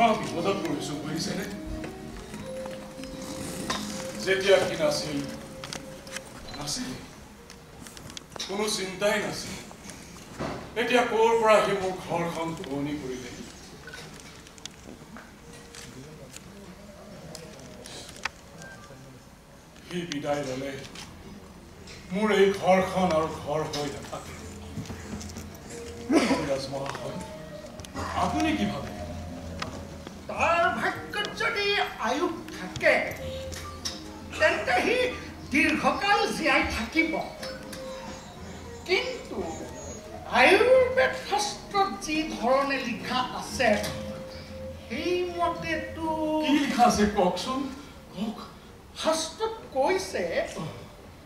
মহা বিপদত পৰিছো বুজিছেনে যেতিয়া কি নাছিল কোনো চিন্তাই নাছিল এতিয়া ক'ৰ পৰা আহি মোৰ ঘৰখন পুৰণি কৰিলে সি বিদায় ল'লে মোৰ এই ঘৰখন আৰু ঘৰ হৈ নাথাকে মহাশয় আপুনি কি ভাবে তাৰ ভাগ্যত যদি আয়ুস থাকে তেন্তে সি দীৰ্ঘকাল জীয়াই থাকিব কিন্তু আয়ুৰ্বেদ শাস্ত্ৰত যি ধৰণে লিখা আছে সেই মতেতো কি লিখা আছে কওকচোন শাস্ত্ৰত কৈছে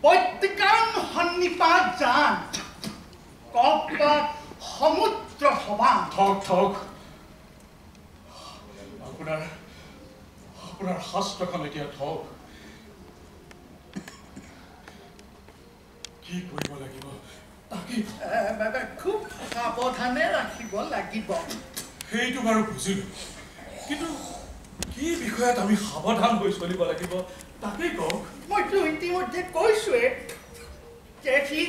পত্যকান সন্নিপাত জান কপাত সমুদ্ৰ সবান ঠক আপোনাৰ শাস্ত্ৰখন এতিয়া ঠক কি কৰিব লাগিব খুব সাৱধানে ৰাখিব লাগিব সেইটো বাৰু বুজিলো কিন্তু কি বিষয়ত আমি সাৱধান হৈ চলিব লাগিব তাকেই কওক মইতো ইতিমধ্যে কৈছোৱে যে সি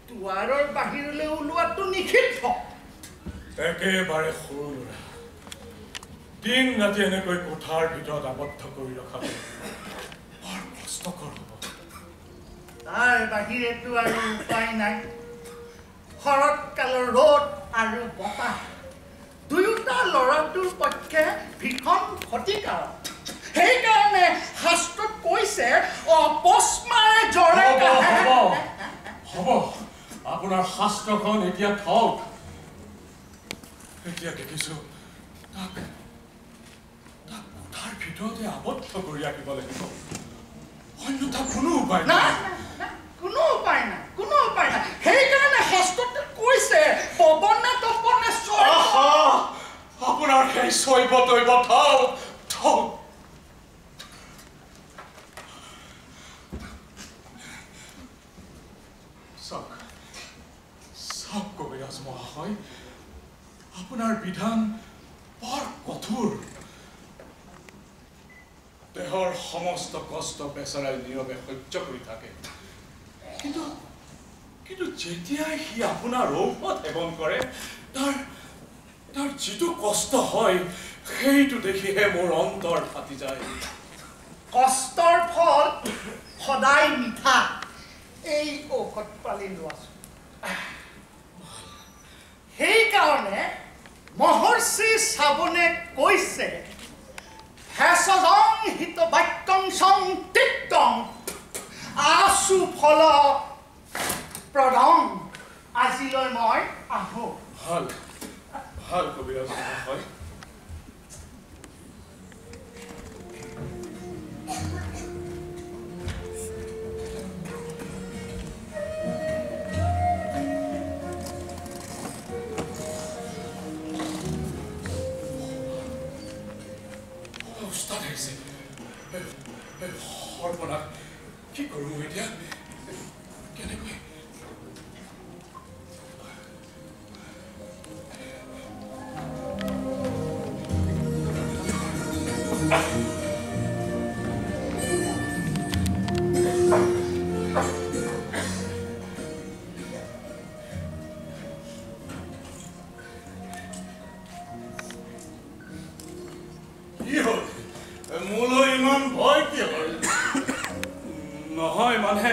দুৱাৰৰ বাহিৰলৈ ওলোৱাটো নিষিদ্ধ একেবাৰে সৰু ল'ৰা দিন ৰাতি এনেকৈ কোঠাৰ ভিতৰত আবদ্ধ কৰি ৰখাটো বৰ কষ্টকৰ হ'ব তাৰ বাহিৰেতো আৰু উপায় নাই শৰৎকালৰ ৰ'দ আৰু বতাহ দুয়োটা ল'ৰাটোৰ পক্ষে ভীষণ ক্ষতিকাৰক সেইকাৰণে শাস্ত্ৰত কৈছে অপস্মাৰে জ্বৰে হ'ব আপোনাৰ শাস্ত্ৰখন এতিয়া থওক এতিয়া দেখিছো তাক কোঠাৰ ভিতৰতে আবদ্ধ কৰি ৰাখিব লাগিব অন্যথা কোনো উপায় নাই কোনো উপায় নাই সেইকাৰণে শাস্ত্ৰতে কৈছে পৱনে তপনে আপোনাৰ সেই শৈৱ তৈৱ থওক চাওক কবিৰাজ মহাশয় আপোনাৰ বিধান বৰ কঠোৰ দেহৰ সমস্ত কষ্ট বেচেৰাই নীৰৱে সহ্য কৰি থাকে কিন্তু যেতিয়াই সি আপোনাৰ ঔষধ সেৱন কৰে তাৰ যিটো কষ্ট হয় সেইটো দেখিহে মোৰ অন্তৰ ফাটি যায় কষ্টৰ ফল সদায় মিঠা এই ঔষধ পালি লোৱাছো সেইকাৰণে মহৰ্ষি শ্ৰাৱণে কৈছে হেসজং হিত বাক্যং সং তিক্তং আশু ফল প্ৰদং আজিলৈ মই আহোঁ ভাল কবিৰাজ মহাশয় সৰ্বনাশ কি কৰোঁ মই এতিয়া কেনেকৈ নহয় মানে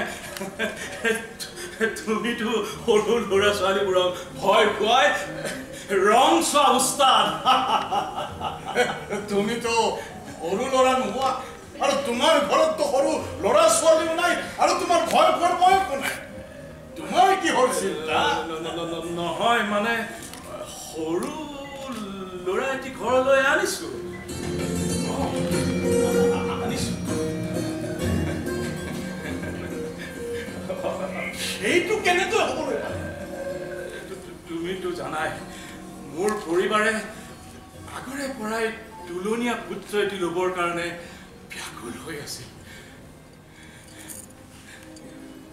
তুমিতো সৰু ল'ৰা ছোৱালীবোৰক ভয় খুৱাই ৰং চোৱা উস্তাদ তুমিতো সৰু ল'ৰা নোহোৱা আৰু তোমাৰ ঘৰততো সৰু ল'ৰা ছোৱালীও নাই আৰু তোমাৰ ভয় খোৱাৰ বয়স নাই তোমাৰ কি হ'ল চিন্তা নহয় মানে সৰু ল'ৰা এটি ঘৰলৈ আনিছো সেইটো কেনেকৈ হ'ব তুমিতো জানাই মোৰ পৰিবাৰে আগৰে পৰাই তুলনীয়া পুত্ৰ এটি ল'বৰ কাৰণে ব্যাকুল হৈ আছিল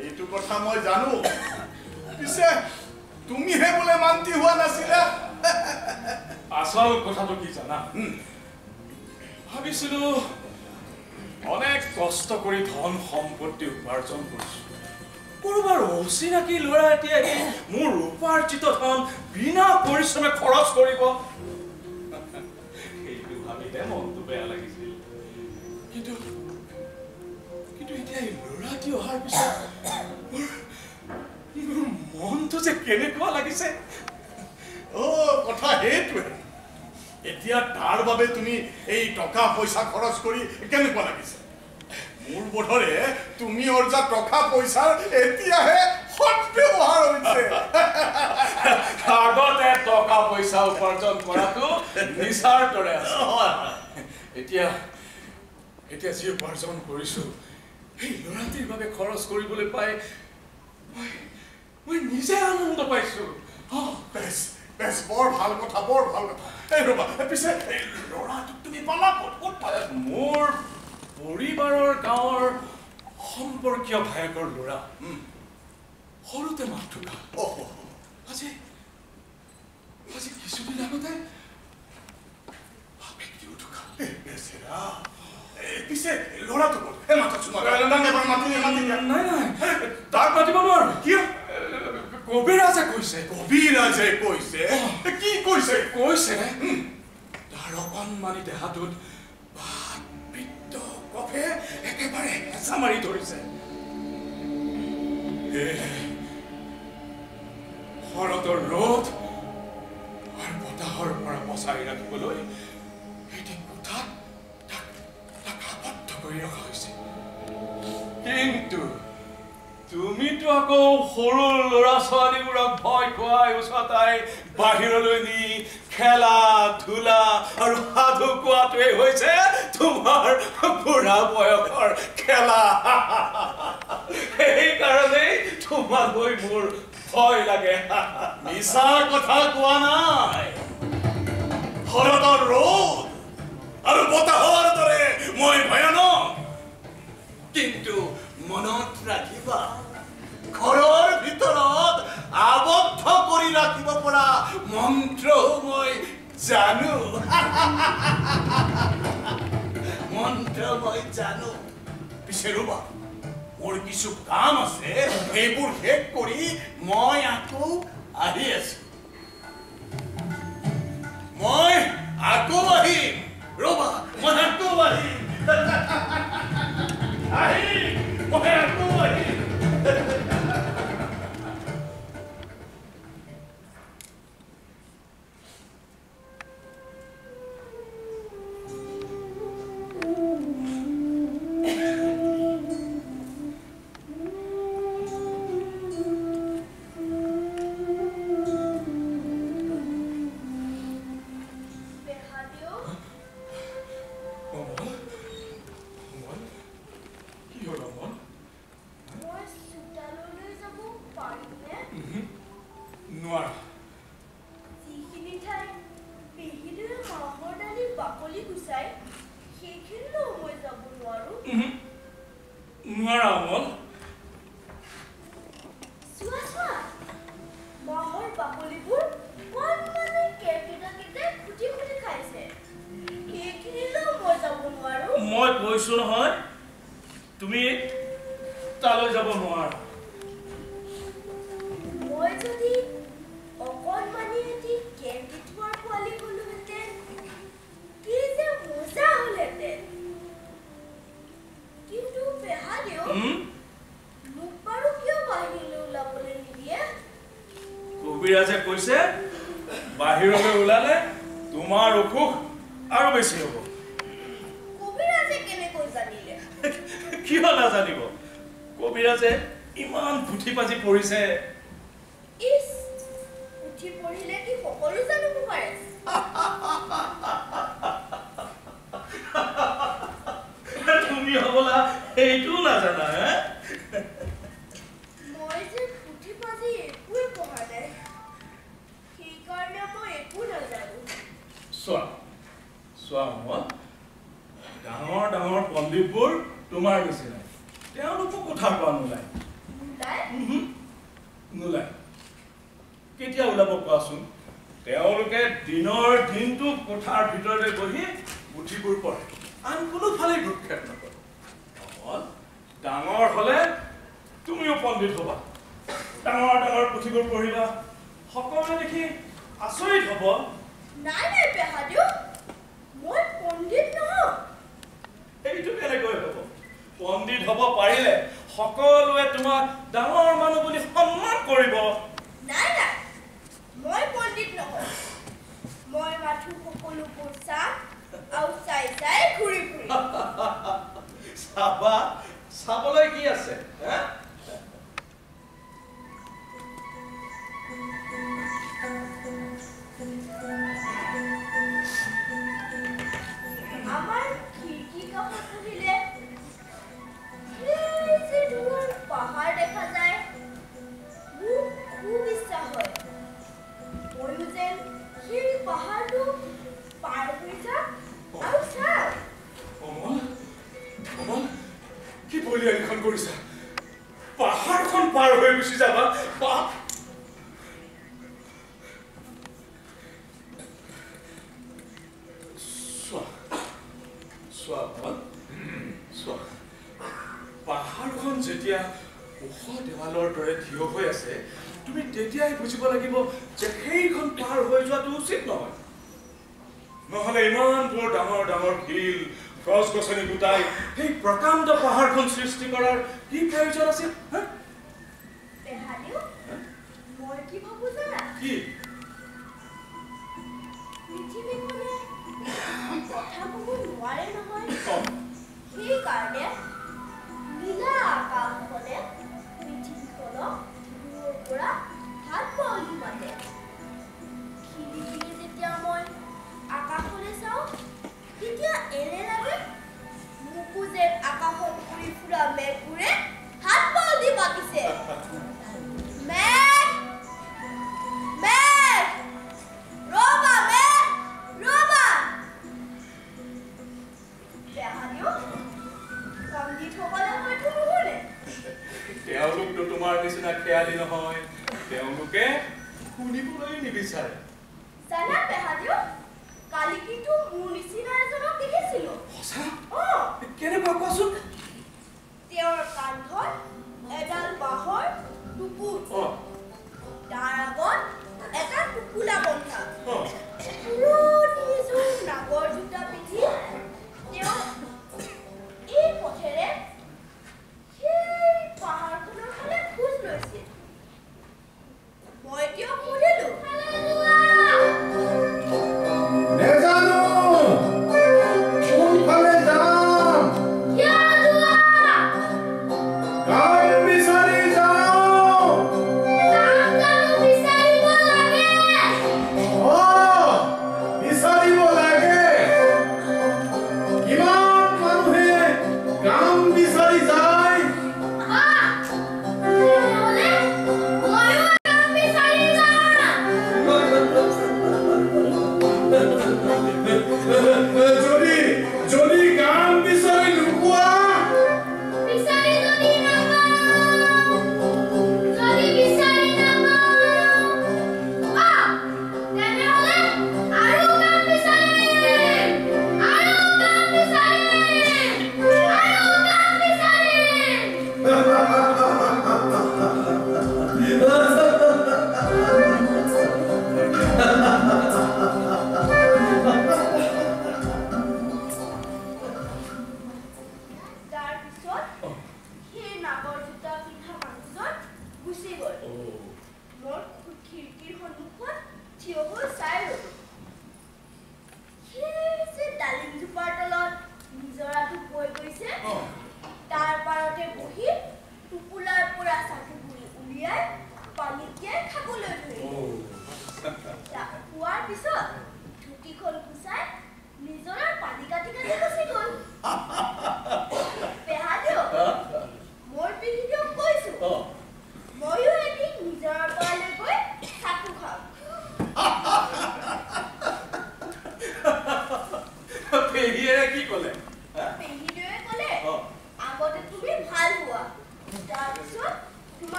এইটো কথা মই জানো পিছে তুমিহে বোলে মান্তি হোৱা নাছিলা আচল কথাটো কি জানা ভাবিছিলো অনেক কষ্ট কৰি ধন সম্পত্তি উপাৰ্জন কৰিছো কৰবাৰ অচিনাকি ল'ৰা এতিয়া মোৰ উপাৰ্জিত ধন বিনা পৰিশ্ৰমে খৰচ কৰিব সেইটো ভাবিলে মনটো বেয়া লাগিছিল কিন্তু এতিয়া এই ল'ৰাটি অহাৰ পিছত মোৰ মনটো যে কেনেকুৱা লাগিছে কথা সেইটোৱে এতিয়া তাৰ বাবে তুমি এই টকা পইচা খৰচ কৰি কেনেকুৱা লাগিছে মোৰ বোধৰে তুমি অৰ্জা টকা পইচাৰ এতিয়াহে সৎ ব্যৱহাৰ হৈছে আগতে টকা পইচা উপাৰ্জন কৰাটো নিচাৰ দৰে আছে এতিয়া যি উপাৰ্জন কৰিছো এই ল'ৰাটিৰ বাবে খৰচ কৰিবলৈ পাই মই নিজে আনন্দ পাইছো বেছ বৰ ভাল কথা এই ৰবা পিছে এই ল'ৰাটোক তুমি পালা ক'ত পালা মোৰ পৰিবাৰৰ গাঁৱৰ সম্পৰ্কীয় ভায়েকৰ ল'ৰা সৰুতে মাত ঢুকাল আজি কিছুদিন আগতে বাপেকটিও ঢুকাল পিছে ল'ৰাটো ক'ত নাই তাক মাতিব নোৱাৰো কিয় কবিৰাজে কৈছে কি কৈছে তাৰ অকণমানি দেহাটোত কফে একেবাৰে হেঁচা মাৰি ধৰিছে শৰতৰ ৰ'দ আৰু বতাহৰ পৰা বচাই ৰাখিবলৈ এটি কোঠাত তাক আবদ্ধ কৰি ৰখা হৈছে কিন্তু তুমিতো আকৌ সৰু ল'ৰা ছোৱালীবোৰক ভয় খুৱাই উচতাই বাহিৰলৈ নি খেলা ধূলা আৰু সাধু কোৱাটোৱেই হৈছে তোমাৰ বুঢ়া বয়সৰ খেলা সেইকাৰণেই তোমালৈ মোৰ ভয় লাগে মিছাৰ কথা কোৱা নাই শৰতৰ ৰ'দ আৰু বতাহৰ দৰে মই ভয়ানক কিন্তু মনত ৰাখিবা ঘৰৰ ভিতৰত আবদ্ধ কৰি ৰাখিব পৰা মন্ত্ৰও মই জানো পিছে ৰবা মোৰ কিছু কাম আছে সেইবোৰ শেষ কৰি মই আকৌ আহি আছো ৰবা মই আকৌ আহিম মই কৈছো নহয় তুমি তালৈ যাব নোৱাৰা মই যদি অকণমানি এটি কেণ্ডিটোৰ পোৱালি হলোহেঁতেন কি যে মজা হ'লহেঁতেন কিন্তু পেহাদেউ মোক বাৰু কিয় বাহিৰলৈ ওলাবলৈ নিদিয়ে কবিৰাজে কৈছে বাহিৰলৈ ওলালে তোমাৰ অসুখ আৰু বেছি হ'ব কিয় নাজানিব কবিৰাজে ইমান পুথি পাজি পঢ়িছে পুথি পঢ়িলে কি সকলো জানিব পাৰে তুমি হ'বলা এইটো নাজানা মই যে পুথি পাজি একোৱে পঢ়া নাই সেইকাৰণে মই একো নাজানো চোৱা ডাঙৰ পণ্ডিতবোৰ তোমাৰ নিচিনা তেওঁলোকো কোঠাৰ পৰা নোলায় কেতিয়া ওলাব কোৱাচোন তেওঁলোকে দিনৰ দিনটো কোঠাৰ ভিতৰতে বহি পুথিবোৰ পঢ়ে আন কোনোফালে ভ্ৰক্ষেপ নকৰে ডাঙৰ হলে তুমিও পণ্ডিত হবা ডাঙৰ ডাঙৰ পুথিবোৰ পঢ়িবা সকলোৱে দেখি আচৰিত হব নাই নাই পেহাদিও মই পণ্ডিত নহয় এইটো কেনেকৈ হব পণ্ডিত হব পাৰিলে সকলোৱে তোমাক ডাঙৰ মানুহ বুলি সন্মান কৰিব নাই নাই মই পণ্ডিত নহয় মই মাথো সকলোবোৰ চাম আৰু চাই চাই ঘূৰি ফুৰি চাবা চাবলৈ কি আছে আমাৰ খিৰিকী কাষত বহিলে সেই যে দূৰৰ পাহাৰ দেখা যায় মোৰ খুব ইচ্ছা হয় ময়ো যেন সেই পাহাৰটো পাৰ হৈ যাম আৰু চাম অমল কি বলিয়ালিখন কৰিছা পাহাৰখন পাৰ হৈ গুচি যাবা বাপ পাহাৰখন যেতিয়া ওখ দেৱালৰ দৰে থিয় হৈ আছে তুমি তেতিয়াই বুজিব লাগিব যে সেইখন পাৰ হৈ যোৱাটো উচিত নহয় নহলে ইমান বৰ ডাঙৰ ডাঙৰ শিল গছ গছনি গোটাই সেই প্ৰকাণ্ড পাহাৰখন সৃষ্টি কৰাৰ কি প্ৰয়োজন আছিল মই কি ভাবো জানা কি পৃথিৱীখনে কথা ক'ব নোৱাৰে নহয় সেইকাৰণে নীলা আকাশখনে পৃথিৱীখনক দূৰৰ পৰা হাত বাউলি মাতে খিৰিকীৰে যেতিয়া মই আকাশলৈ চাওঁ তেতিয়া এনে লাগে মোকো যেন আকাশত উৰি ফুৰা মেঘবোৰে হাত বাউলি মাতিছে মেঘ মেঘ ৰবা মেঘ ৰবা পেহাদিও পণ্ডিতসকলে হয়তো নুশুনে তেওঁলোকতো তোমাৰ নিচিনা খেয়ালি নহয় তেওঁলোকে শুনিবলৈ নিবিচাৰে জানা পেহাদিও কালি কিন্তু মোৰ নিচিনা এজনক দেখিছিলো সঁচা কেনেকুৱা কোৱাচোন তেওঁৰ কান্ধত এডাল বাঁহৰ টুকুৰ তাৰ আগত এটা টোপোলা বন্ধা পুৰণি এযোৰ নাগৰ জোতা পিন্ধি তেওঁ এই পথেৰে সেই পাহাৰখনৰ ফালে খোজ লৈছিল মই তেওঁক সুধিলো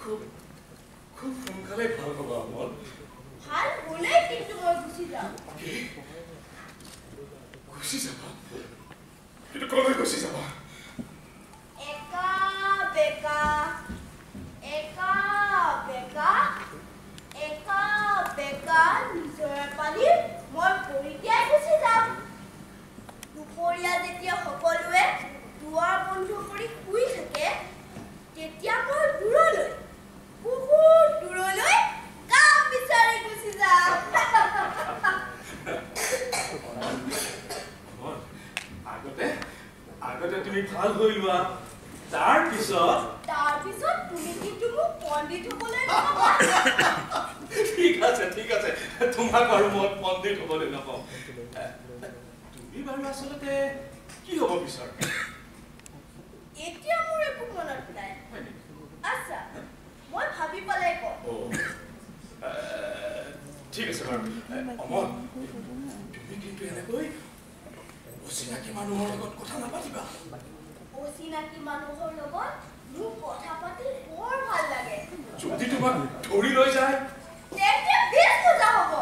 খুব খুব সোনকালে ভাল হ'ব অমল। ভাল হ'লে কিন্তু মই গুচি যাম। গুচি যাবা? কিন্তু কলৈ গুচি যাবা? একা বেকা একা বেকা একা বেকা নিজৰ পানী মই পৰিত্যাগ গুচি যাম। দুপৰীয়া যেতিয়া সকলোৱে দুৱাৰ বন্ধ কৰি শুই থাকে তেতিয়া মই দূৰলৈ বহুত দূৰলৈ কাম বিচাৰি গুচি যাম। আগতে তুমি ভাল হৈ লোৱা, তাৰপিছত তুমি কিন্তু মোক পণ্ডিত হ'বলৈ নকবা। ঠিক আছে তোমাক আৰু মই পণ্ডিত হ'বলৈ নকওঁ। তুমি বাৰু আচলতে কি হ'ব বিচাৰা? এতিয়া মোৰ একো মনত নাই। আচ্ছা মই ভাবি পেলাই কওঁ। ঠিক আছে বাৰু। অমল, তুমি কিন্তু এনেকৈ অচিনাকি মানুহৰ লগত কথা নাপাতিবা। অচিনাকি মানুহৰ লগত মোৰ কথা পাতি বৰ ভাল লাগে। যদি তোমাক ধৰি লৈ যায় তেন্তে বেছ মজা হ'ব।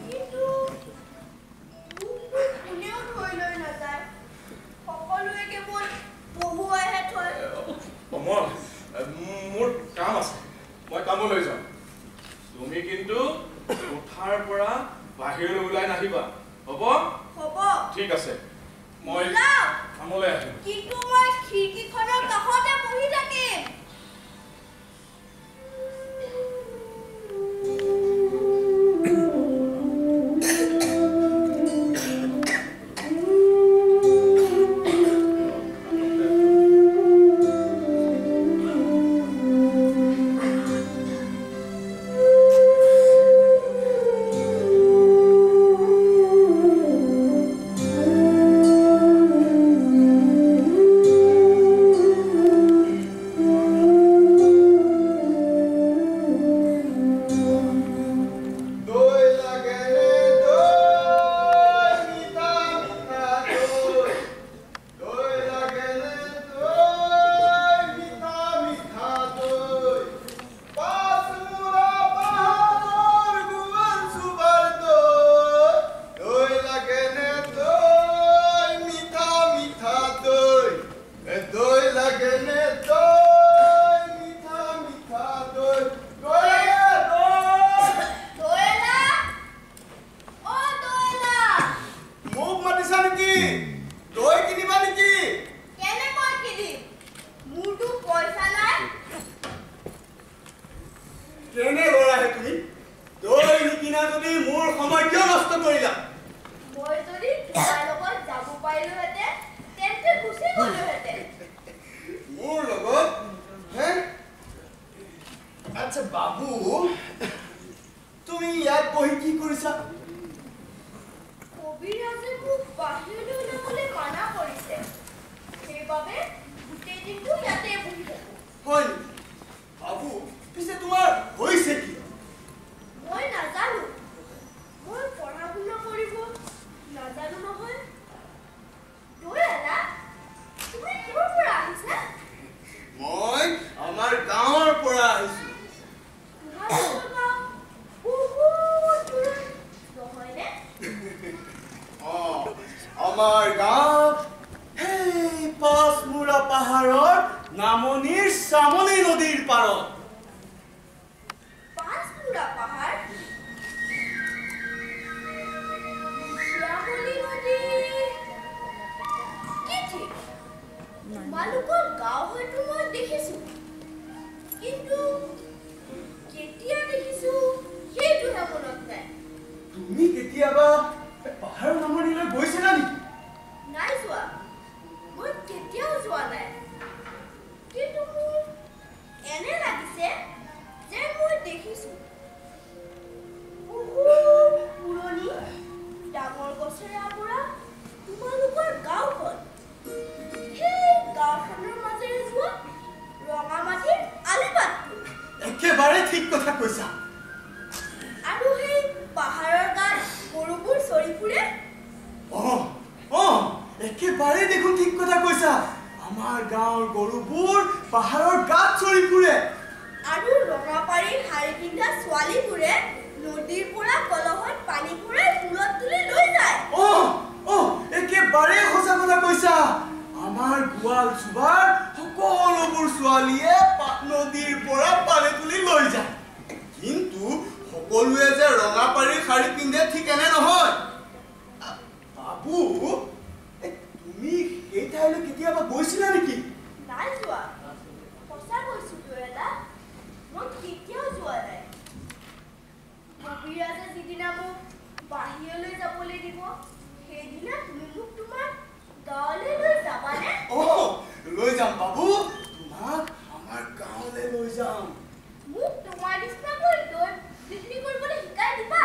কিন্তু কোনেও ধৰি লৈ নাযায়, সকলোৱে কেৱল বহুৱাইহে থয়। অমল, মোৰ কাম আছে, মই কামলৈ যাম। তুমি কিন্তু কোঠাৰ পৰা বাহিৰলৈ ওলাই নাহিবা, হ'ব? হ'ব। ঠিক আছে, মই ওলাও। কামলৈ আহিম। কিন্তু মই খিৰিকীখনৰ কাষতে বহি থাকিম। একেবাৰে দেখোন ঠিক কথা কৈছা। আমাৰ গাঁৱৰ ডাঙৰ গৰুবোৰ পাহাৰৰ গাত চৰি ফুৰে আৰু ৰঙাপাৰীৰ শাৰী পিন্ধা ছোৱালীবোৰে নদীৰ পৰা কলহত পানী ভৰাই ফুলত তুলি লৈ যায় একেবাৰে সঁচা কথা কৈছা আমাৰ গোৱাল চুবাৰ সকলোবোৰ ছোৱালীয়ে নদীৰ পৰা পানী তুলি লৈ যায় কিন্তু সকলোৱে যে ৰঙাপাৰীৰ শাৰী পিন্ধে ঠিক এনে নহয় বাবু তুমি এই ঠাইলৈ কেতিয়াবা গৈছিলা নেকি নাই যোৱা সঁচা কৈছো দুৱেলা মই কেতিয়াও যোৱা নাই কবিৰাজে যিদিনা মোক বাহিৰলৈ যাবলৈ দিব সেইদিনা তুমি মোক তোমাৰ গাঁৱলৈ লৈ যাবানে লৈ যাম বাবু তোমাক আমাৰ গাঁৱলৈ লৈ যাম মোক তোমাৰ নিচিনাকৈ দৈ বিক্ৰী কৰিবলৈ শিকাই দিবা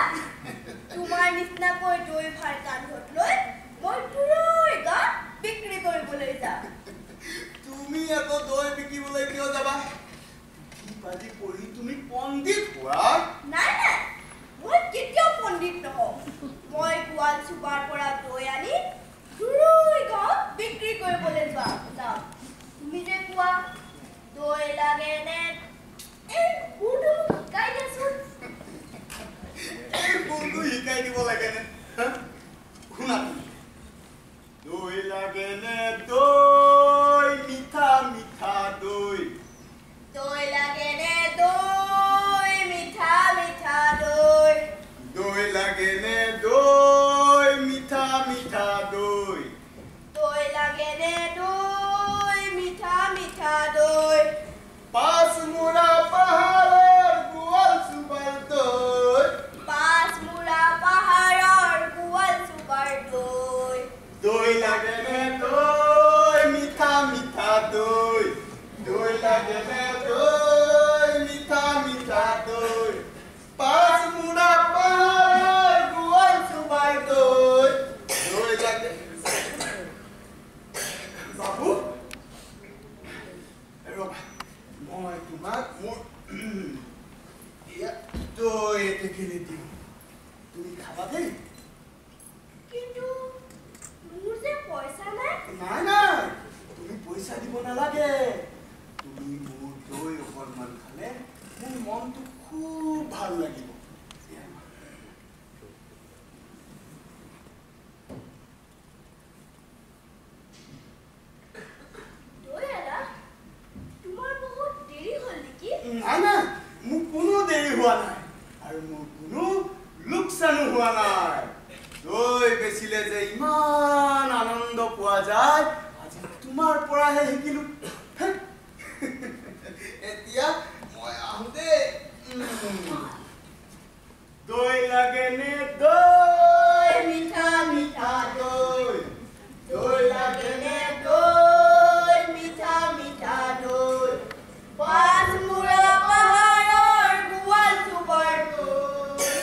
তোমাৰ নিচিনাকৈ দৈ ভাৰ কান্ধত লৈ মই দূৰৈ গাঁৱত বিক্ৰী কৰিবলৈ যাম তুমি আকৌ দৈ বিকিবলৈ কিয় যাবা বাজি পঢ়ি তুমি পণ্ডিত হোৱা নাই নাই মই কেতিয়াও পণ্ডিত নহওঁ মই গোৱাল চুবাৰ পৰা দৈ আনি দূৰৈ গাঁৱত বিক্ৰী কৰিবলৈ যাম তুমি যে কোৱা দৈ লাগে নে এই গুৰটো শিকাই দিয়াচোন এই গুৰটো শিকাই দিব লাগে নে শুনা দৈ লাগে নে দৈ মিঠা মিঠা দৈ দৈ লাগে নে দৈ মিঠা মিঠা দৈ দৈ লাগে নে দৈ মিঠা মিঠা দৈ দৈ লাগে নে দৈ মিঠা মিঠা দৈ পাঁচমুৰা পাহাৰৰ গোৱাল চুবাৰ দৈ পাঁচমুৰা পাহাৰৰ গোৱাল চুবাৰ দৈ দৈ লাগে নে দৈ মিঠা মিঠা দৈ দৈ লাগে নে দৈ মিঠা মিঠা দৈ পাঁচমুৰা পাহাৰৰ গোৱাল চুবাৰ দৈ দৈ লাগে বাবু ৰবা মই তোমাক মোৰ দৈ এটেকেলি দিওঁ তুমি খাবা দেই কিন্তু মোৰ যে পইচা নাই নাই নাই তুমি পইচা দিব নালাগে তুমি মোৰ দৈ অকণমান খালে মোৰ মনটো খুব ভাল লাগিব দৈয়ালা তোমাৰ বহুত দেৰি হ'ল নেকি নাই নাই মোৰ কোনো দেৰি হোৱা নাই আৰু মোৰ কোনো লোকচানো হোৱা নাই দৈ বেচিলে যে ইমান আনন্দ পোৱা যায় আজি তোমাৰ পৰাহে শিকিলো এতিয়া মই আহো দেই দৈ লাগে নে দৈ মিঠা মিঠা দৈ দৈ লাগে নে দৈ মিঠা মিঠা দৈ পাঁচমুৰা পাহাৰৰ গোৱাল চুবাৰ দৈ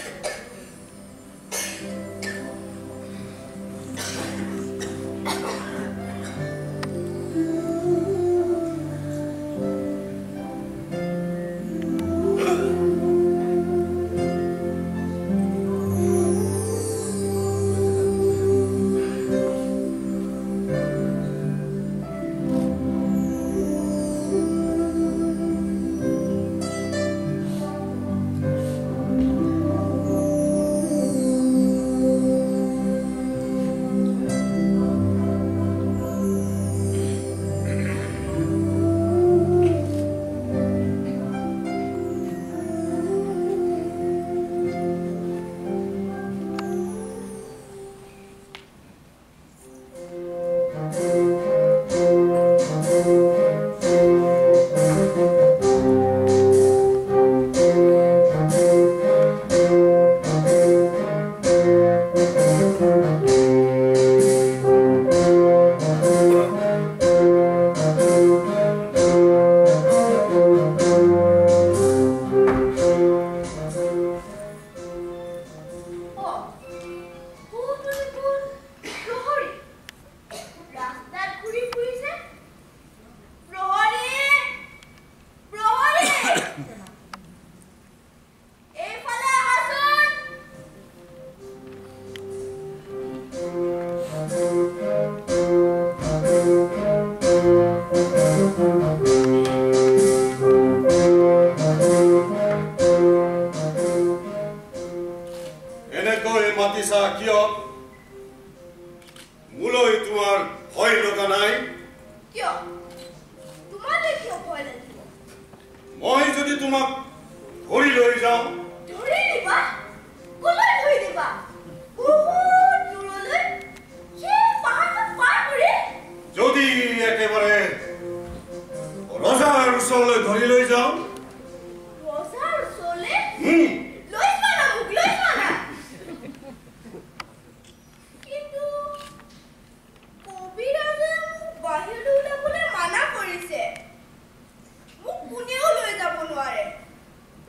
যদি তোমাক ধৰি লৈ যাওঁ ধৰি দিবা কলৈ ধৰি দিবা বহুত দূৰলৈ সেই পাহাৰটো পাৰ কৰি যদি একেবাৰে ৰজাৰ ওচৰলৈ ধৰি লৈ যাওঁ ৰজাৰ ওচৰলৈ লৈ যোৱা না মোক লৈ যোৱা না কিন্তু কবিৰাজে মোক বাহিৰলৈ ওলাবলৈ মানা কৰিছে মোক কোনেও লৈ যাব নোৱাৰে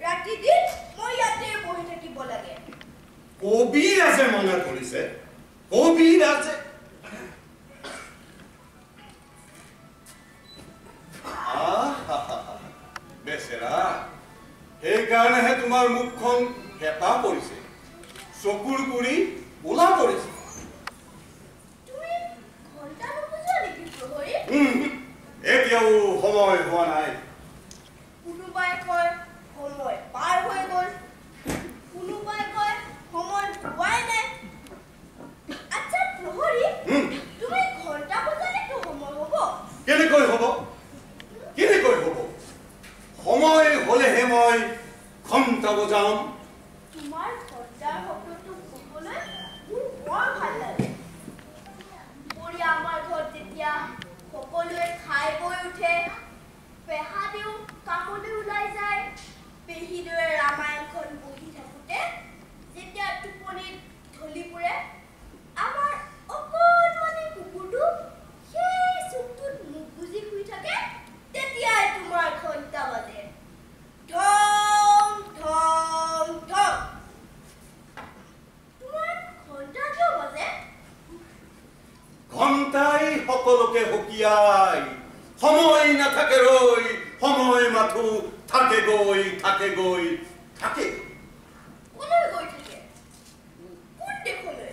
ৰাতি দিন মই ইয়াতে বহি থাকিব লাগে কবিৰাজে মানা কৰিছে কবিৰাজে বেচেৰা সেইকাৰণেহে তোমাৰ মুখখন হেঁপা পৰিছে চকুৰ গুৰি ওলা পৰিছে তুমি ঘণ্টা নুবুজোৱা নেকি প্ৰহৰী এতিয়াও সময় হোৱা নাই কোনোবাই কয় সময় পাৰ হৈ গ'ল কোনোবাই কয় সময় হোৱাই নাই আচ্ছা প্ৰহৰী তুমি ঘণ্টা বজালেতো সময় হ'ব কেনেকৈ হ'ব সময় হ'লেহে মই ঘণ্টা বজাম তোমাৰ ঘণ্টাৰ শব্দটো শুনিবলৈ মোৰ বৰ ভাল লাগে দুপৰীয়া আমাৰ ঘৰত যেতিয়া সকলোৱে খাই বৈ উঠে পেহাদেউ কামলৈ ওলাই যায় পেহীদেউৱে ৰামায়ণখন পঢ়ি থাকোঁতে যেতিয়া টোপনিত ঢলি পৰে আমাৰ অকণমানি কুকুৰটো সেই চুকটোত মুখ গুজি শুই থাকে তেতিয়াই তোমাৰ ঘণ্টা বাজে ঢং ঢং ঢং তোমাৰ ঘণ্টা কিয় বাজে ঘণ্টাই সকলোকে সকীয়াই সময় নাথাকে ৰৈ সময় মাথো থাকে গৈ থাকে কলৈ গৈ থাকে কোন দেশলৈ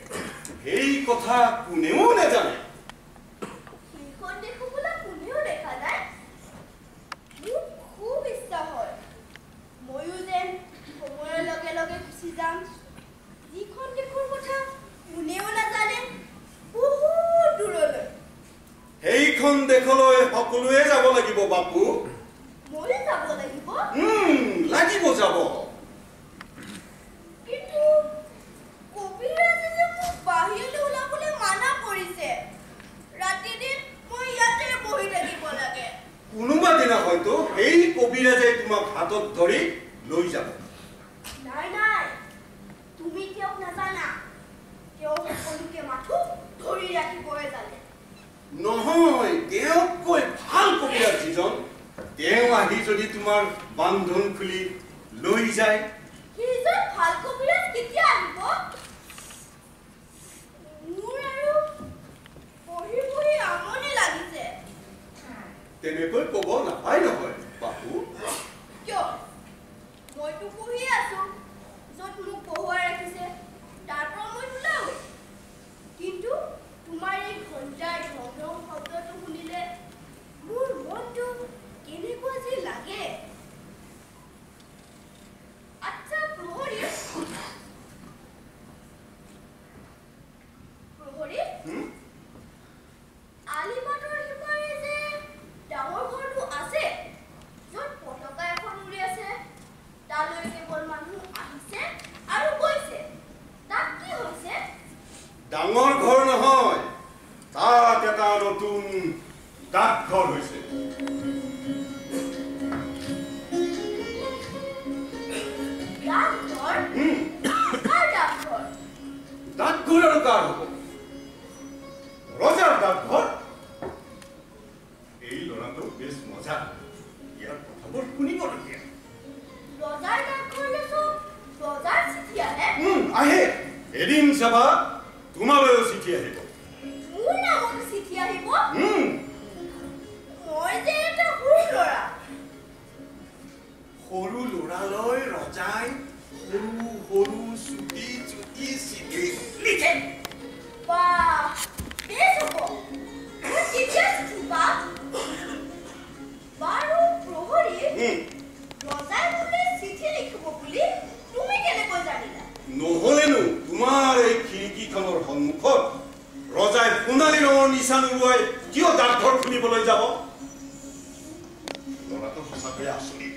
সেই কথা কোনেও নাজানে সেইখন দেখো বোলা কোনেও দেখা নাই মোৰ খুব ইচ্ছা হয় ময়ো যেন সময়ৰ লগে লগে গুচি যাম যিখন দেশৰ কথা কোনেও নাজানে বহুত দূৰলৈ সেইখন দেশলৈ সকলোৱে যাব লাগিব বাপু ময়ো যাব লাগিব লাগিব যাব কিন্তু কবিৰাজে যে মোক বাহিৰলৈ ওলাবলৈ মানা কৰিছে ৰাতি দিন মই ইয়াতে বহি থাকিব লাগে কোনোবা দিনা হয়তো সেই কবিৰাজে তোমাক হাতত ধৰি লৈ যাব নাই নাই তুমি তেওঁক নাজানা তেওঁ সকলোকে মাথো ধৰি ৰাখিবই জানে নহয় তেওঁতকৈ ভাল কবিৰাজ যিজন তেওঁ আহি যদি তোমাৰ বান্ধন খুলি লৈ যায় সেইজন ভাল কবিৰাজ কেতিয়া আহিব মোৰ আৰু পঢ়ি পঢ়ি আমনি লাগিছে তেনেকৈ ক'ব নাপায় নহয় বাপু কিয় মইতো পঢ়ি আছো য'ত মোক পঢ়ুৱাই ৰাখিছে তাৰ পৰা মই নোলাওঁ কিন্তু তোমাৰ এই ঘণ্টাৰ ঢং ঢং শব্দটো শুনিলে মোৰ মনটো কেনেকুৱা যে লাগে আচ্ছা প্ৰহৰী আলিবাটৰ সিপাৰে যে ডাঙৰ ঘৰটো আছে য'ত পতাকা এখন উৰি আছে তালৈ কেৱল মানুহ আহিছে আৰু গৈছে তাত কি হৈছে ডাঙৰ ঘৰ নহয় তাত এটা নতুন ডাকঘৰ হৈছে ডাকঘৰ কাৰ ডাকঘৰ ডাকঘৰ আৰু কাৰ হ'ব ৰজাৰ ডাকঘৰ এই ল'ৰাটো বেছ মজা ইয়াৰ কথাবোৰ শুনিবলগীয়া ৰজাৰ ডাকঘৰলৈ চব ৰজাৰ চিঠি আহে আহে এদিন চাবা তোমালৈও চিঠি আহিব মোৰ নামত চিঠি আহিব মই যে এটা সৰু ল'ৰা সৰু ল'ৰালৈ ৰজাই সৰু সৰু চুটি চুটি চিঠি লিখে বাহ বেছ হ'ব মই কেতিয়া চিঠি পাম বাৰু প্ৰহৰী ৰজাই মোলৈ চিঠি লিখিব বুলি তুমি কেনেকৈ জানিলা নহলেনো তোমাৰ এই খিৰিকীখনৰ সন্মুখত ৰজাই সোণালী ৰঙৰ নিচান উৰুৱাই কিয় ডাকঘৰ খুলিবলৈ যাব ল'ৰাটো সঁচাকৈ আচৰিত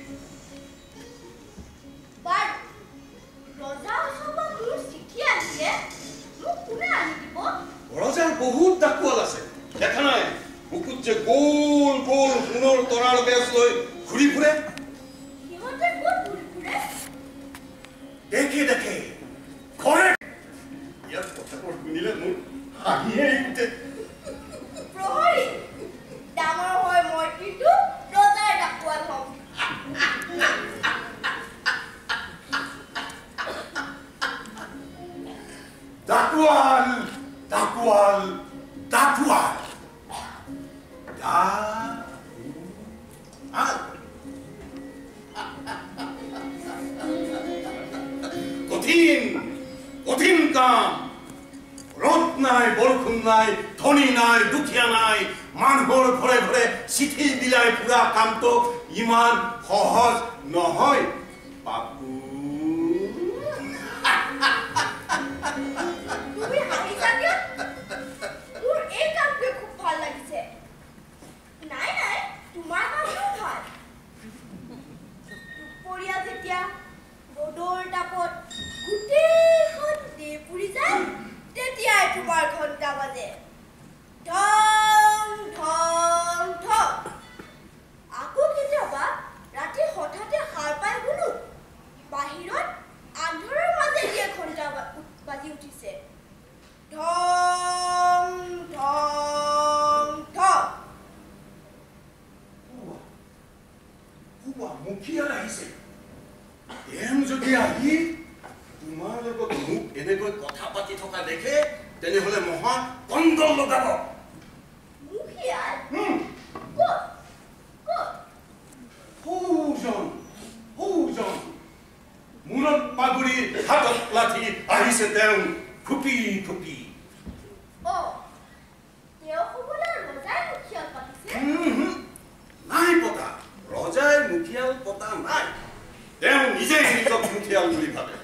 বহুত ডাকুৱাল আছে দেখা নাই বুকুত যে গোল গোল সোণৰ তৰাৰ বেজ লৈ ঘূৰি ফুৰে সিহঁতে ক'ত ঘূৰি ফুৰে দেখে দেখে ঘৰে ইয়াৰ কথাবোৰ শুনিলে মোৰ হাঁহিয়ে উঠে প্ৰহৰী ডাঙৰ হৈ মই কিন্তু ৰজাৰ ডাকুৱাল হ'ম ডাকুৱাল ডাকুৱাল ডাকুৱাল কঠিন কঠিন কাম ৰ'দ নাই বৰষুণ নাই ধনী নাই দুখীয়া নাই মানুহৰ ঘৰে ঘৰে চিঠি বিলাই ফুৰা কামটো ইমান সহজ নহয় বাবু তুমি হাঁহিছা কিয় মোৰ এই কামটো খুব ভাল লাগিছে নাই নাই তোমাৰ কামটো ভাল দুপৰীয়া যেতিয়া ৰ'দৰ তাপত গোটেইখন দেহ পুৰি যায় তেতিয়াই তোমাৰ ঘণ্টা বাজে ঢং ঢং ঢং আকৌ কেতিয়াবা ৰাতি হঠাতে সাৰ পাই শুনো বাহিৰত আন্ধাৰৰ মাজেদিয়ে ঘণ্টা বাজি উঠিছে ঢং ঢং ঢং মুখিয়াল আহিছে এম যদি আহি তোমাৰ লগত মোক এনেকৈ কথা পাতি থকা দেখে তেনেহলে মহা কন্দল লগাব মুখিয়াল ক'ত ক'ত সৌজন মূৰত পাগুৰি হাতত লাঠি আহিছে তেওঁ খুপি খুপি তেওঁ হ'বলৈ ৰজাই মুখিয়াল পাতিছে নাই পতা ৰজাই মুখিয়াল পতা নাই তেওঁ নিজেই নিজক মুখিয়াল বুলি ভাবে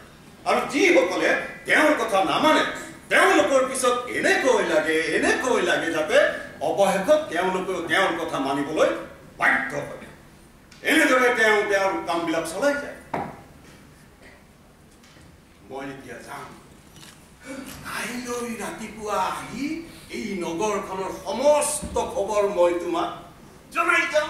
আৰু যিসকলে তেওঁৰ কথা নামানে তেওঁলোকৰ পিছত এনেকৈ লাগে যাতে অৱশেষত তেওঁলোকেও তেওঁৰ কথা মানিবলৈ বাধ্য হয় এনেদৰে তেওঁৰ কামবিলাক চলাই যায় মই এতিয়া যাম কাইলৈ ৰাতিপুৱা আহি এই নগৰখনৰ সমস্ত খবৰ মই তোমাক জনাই যাম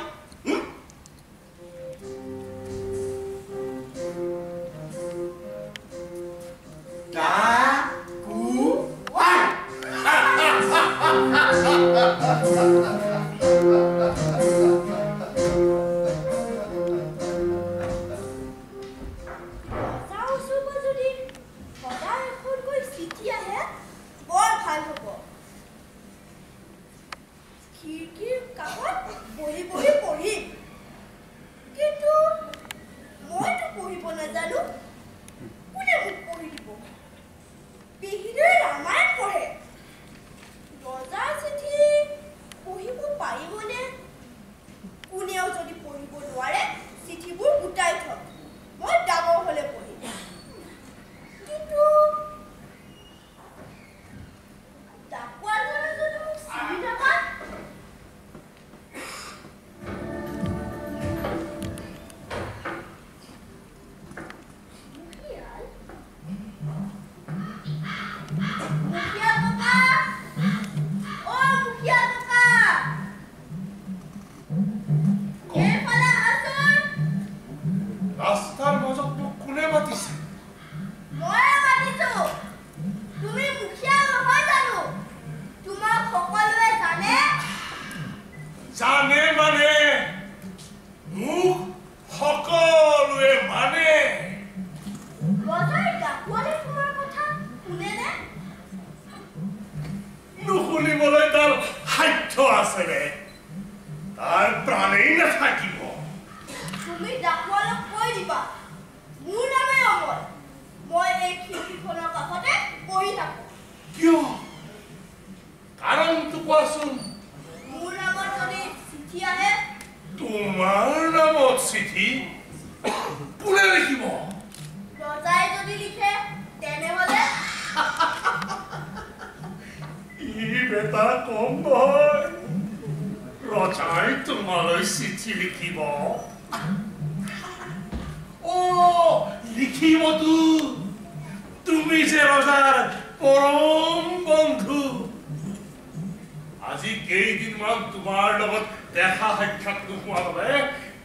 আজি কেইদিনমান তোমাৰ লগত দেখা সাক্ষাৎ নোহোৱা বাবে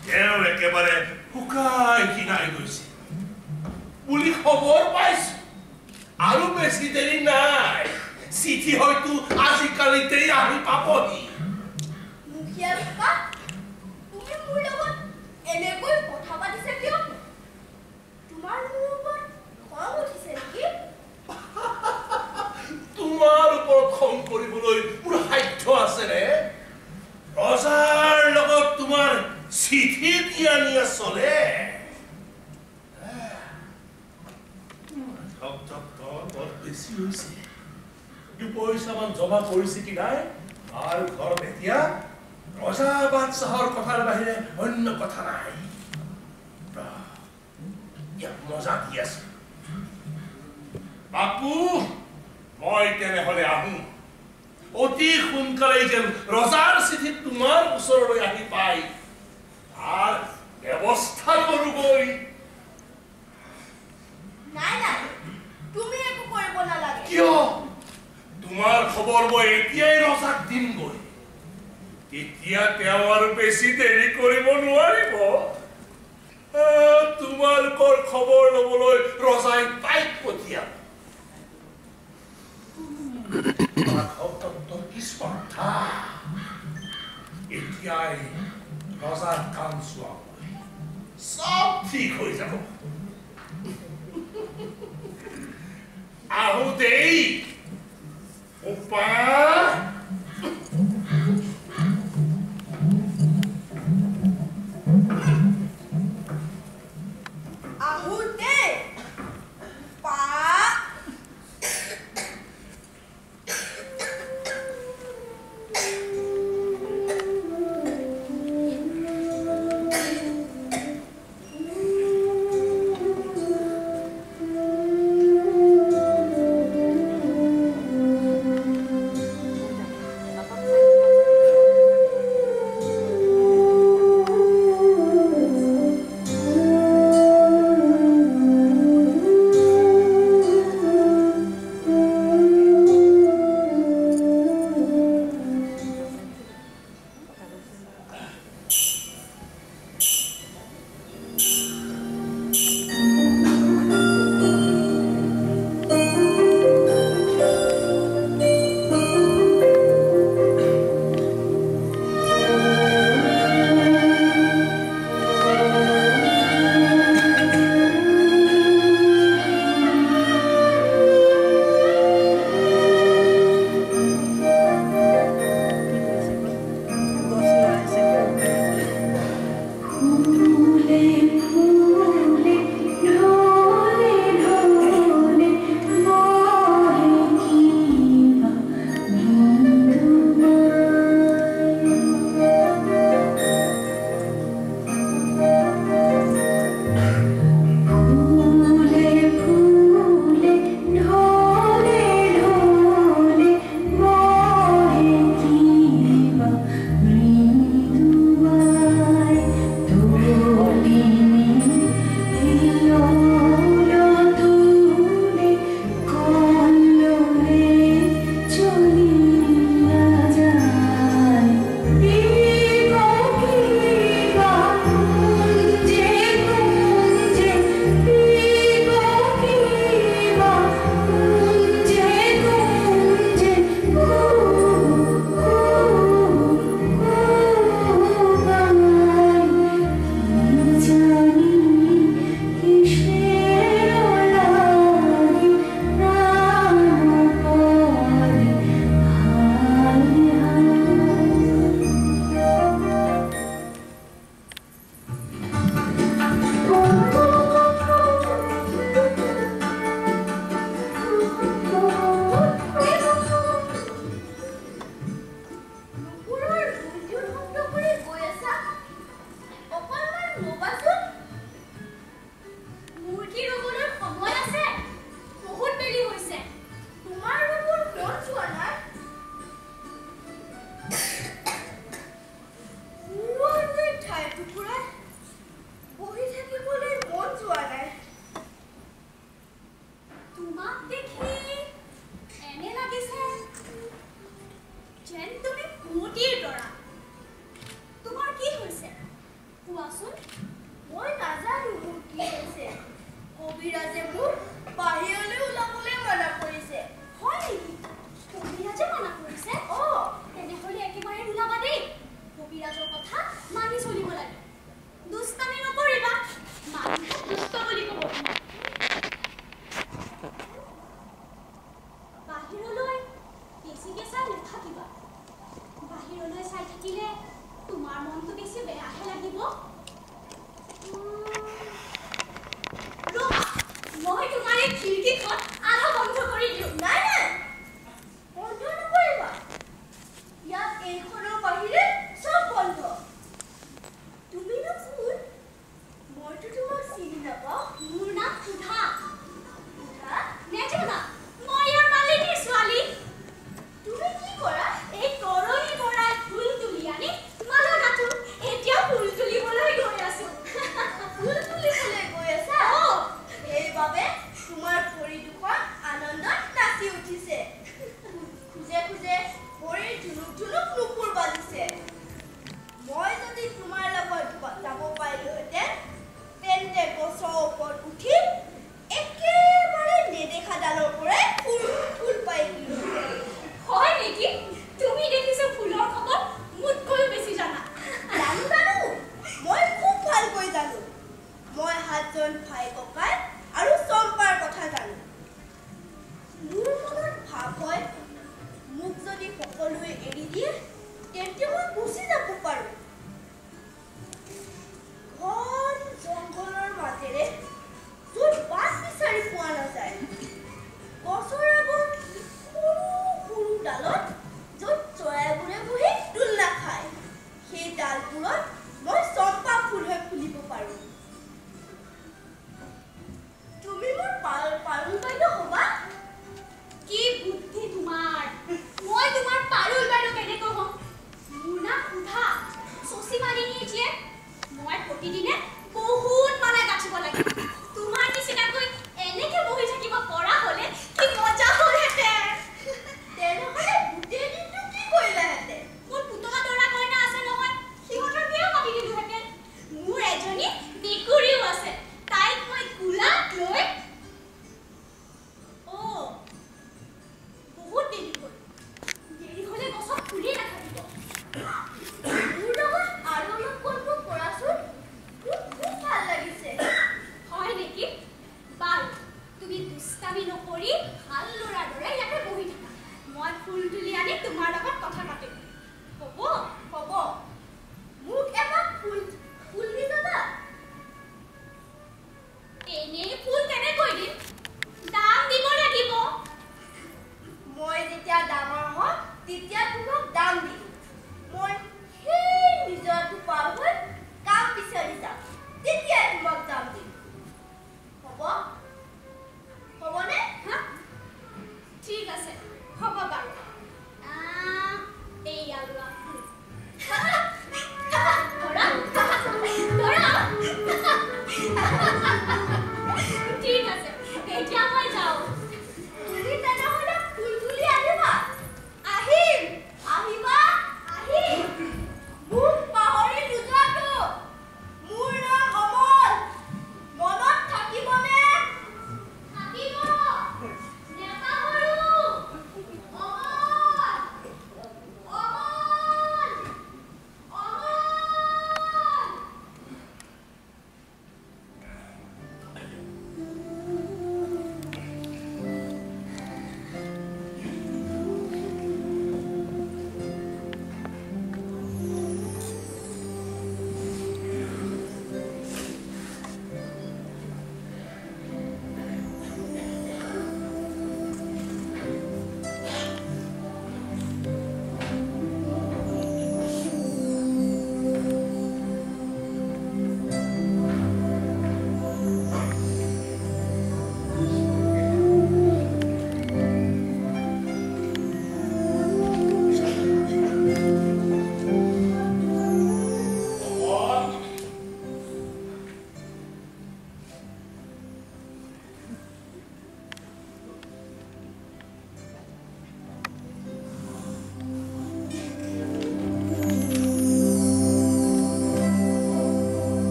তেওঁ একেবাৰে শুকাই ক্ষীণাই গৈছে বুলি খবৰ পাইছো আৰু বেছি দেৰি নাই চিঠি হয়তো আজিকালিতেই আহি পাবহি মুখিয়া ককা তুমি মোৰ লগত এনেকৈ কথা পাতিছা কিয় তোমাৰ মোৰ ওপৰত খং উঠিছে নেকি তোমাৰ ওপৰত খং কৰিবলৈ মোৰ সাধ্য আছেনে ৰজাৰ লগত তোমাৰ চিঠি দিয়া নিয়া চলে বেছি হৈছে পইচামান জমা কৰিছে কি নাই আৰু ঘৰত এতিয়া ৰজা বাদশাহৰ কথাৰ বাহিৰে অন্য কথা নাই ইয়াক মজা দি আছে বাপু মই তেনেহলে আহো অতি সোনকালে যেন ৰজাৰ চিঠি তোমাৰ ওচৰলৈ আহি পাই তাৰ ব্যৱস্থা কৰোগৈ নাই নাই তুমি একো কৰিব নালাগে কিয় তোমাৰ খবৰ মই এতিয়াই ৰজাক দিমগৈ তেতিয়া তেওঁ আৰু বেছি দেৰি কৰিব নোৱাৰিব তোমালোকৰ খবৰ ল'বলৈ ৰজাই তাইক পঠিয়াব কি স্পৰ্ধা এতিয়াই ৰজাৰ কাম চোৱা সব ঠিক হৈ যাব আহো দেই উপা তোমাক দেখি এনে লাগিছে যেন মই নাজানো মোৰ কি হৈছে কবিৰাজে মোক বাহিৰলৈ ওলাবলৈ মানা কৰিছে হয় নেকি কবিৰাজে মানা কৰিছে তেনেহ'লে একেবাৰে ওলাবা দেই কবিৰাজৰ কথা মানি চলিব লাগে দুষ্টামি নকৰিবা মানুহক দুষ্ট বুলি ক'ব বাহিৰলৈ বেছিকে চাই নাথাকিবা বাহিৰলৈ চাই থাকিলে তোমাৰ মনটো বেছি বেয়াহে লাগিব ৰ'বা মই তোমাৰ এই খিৰিকীখন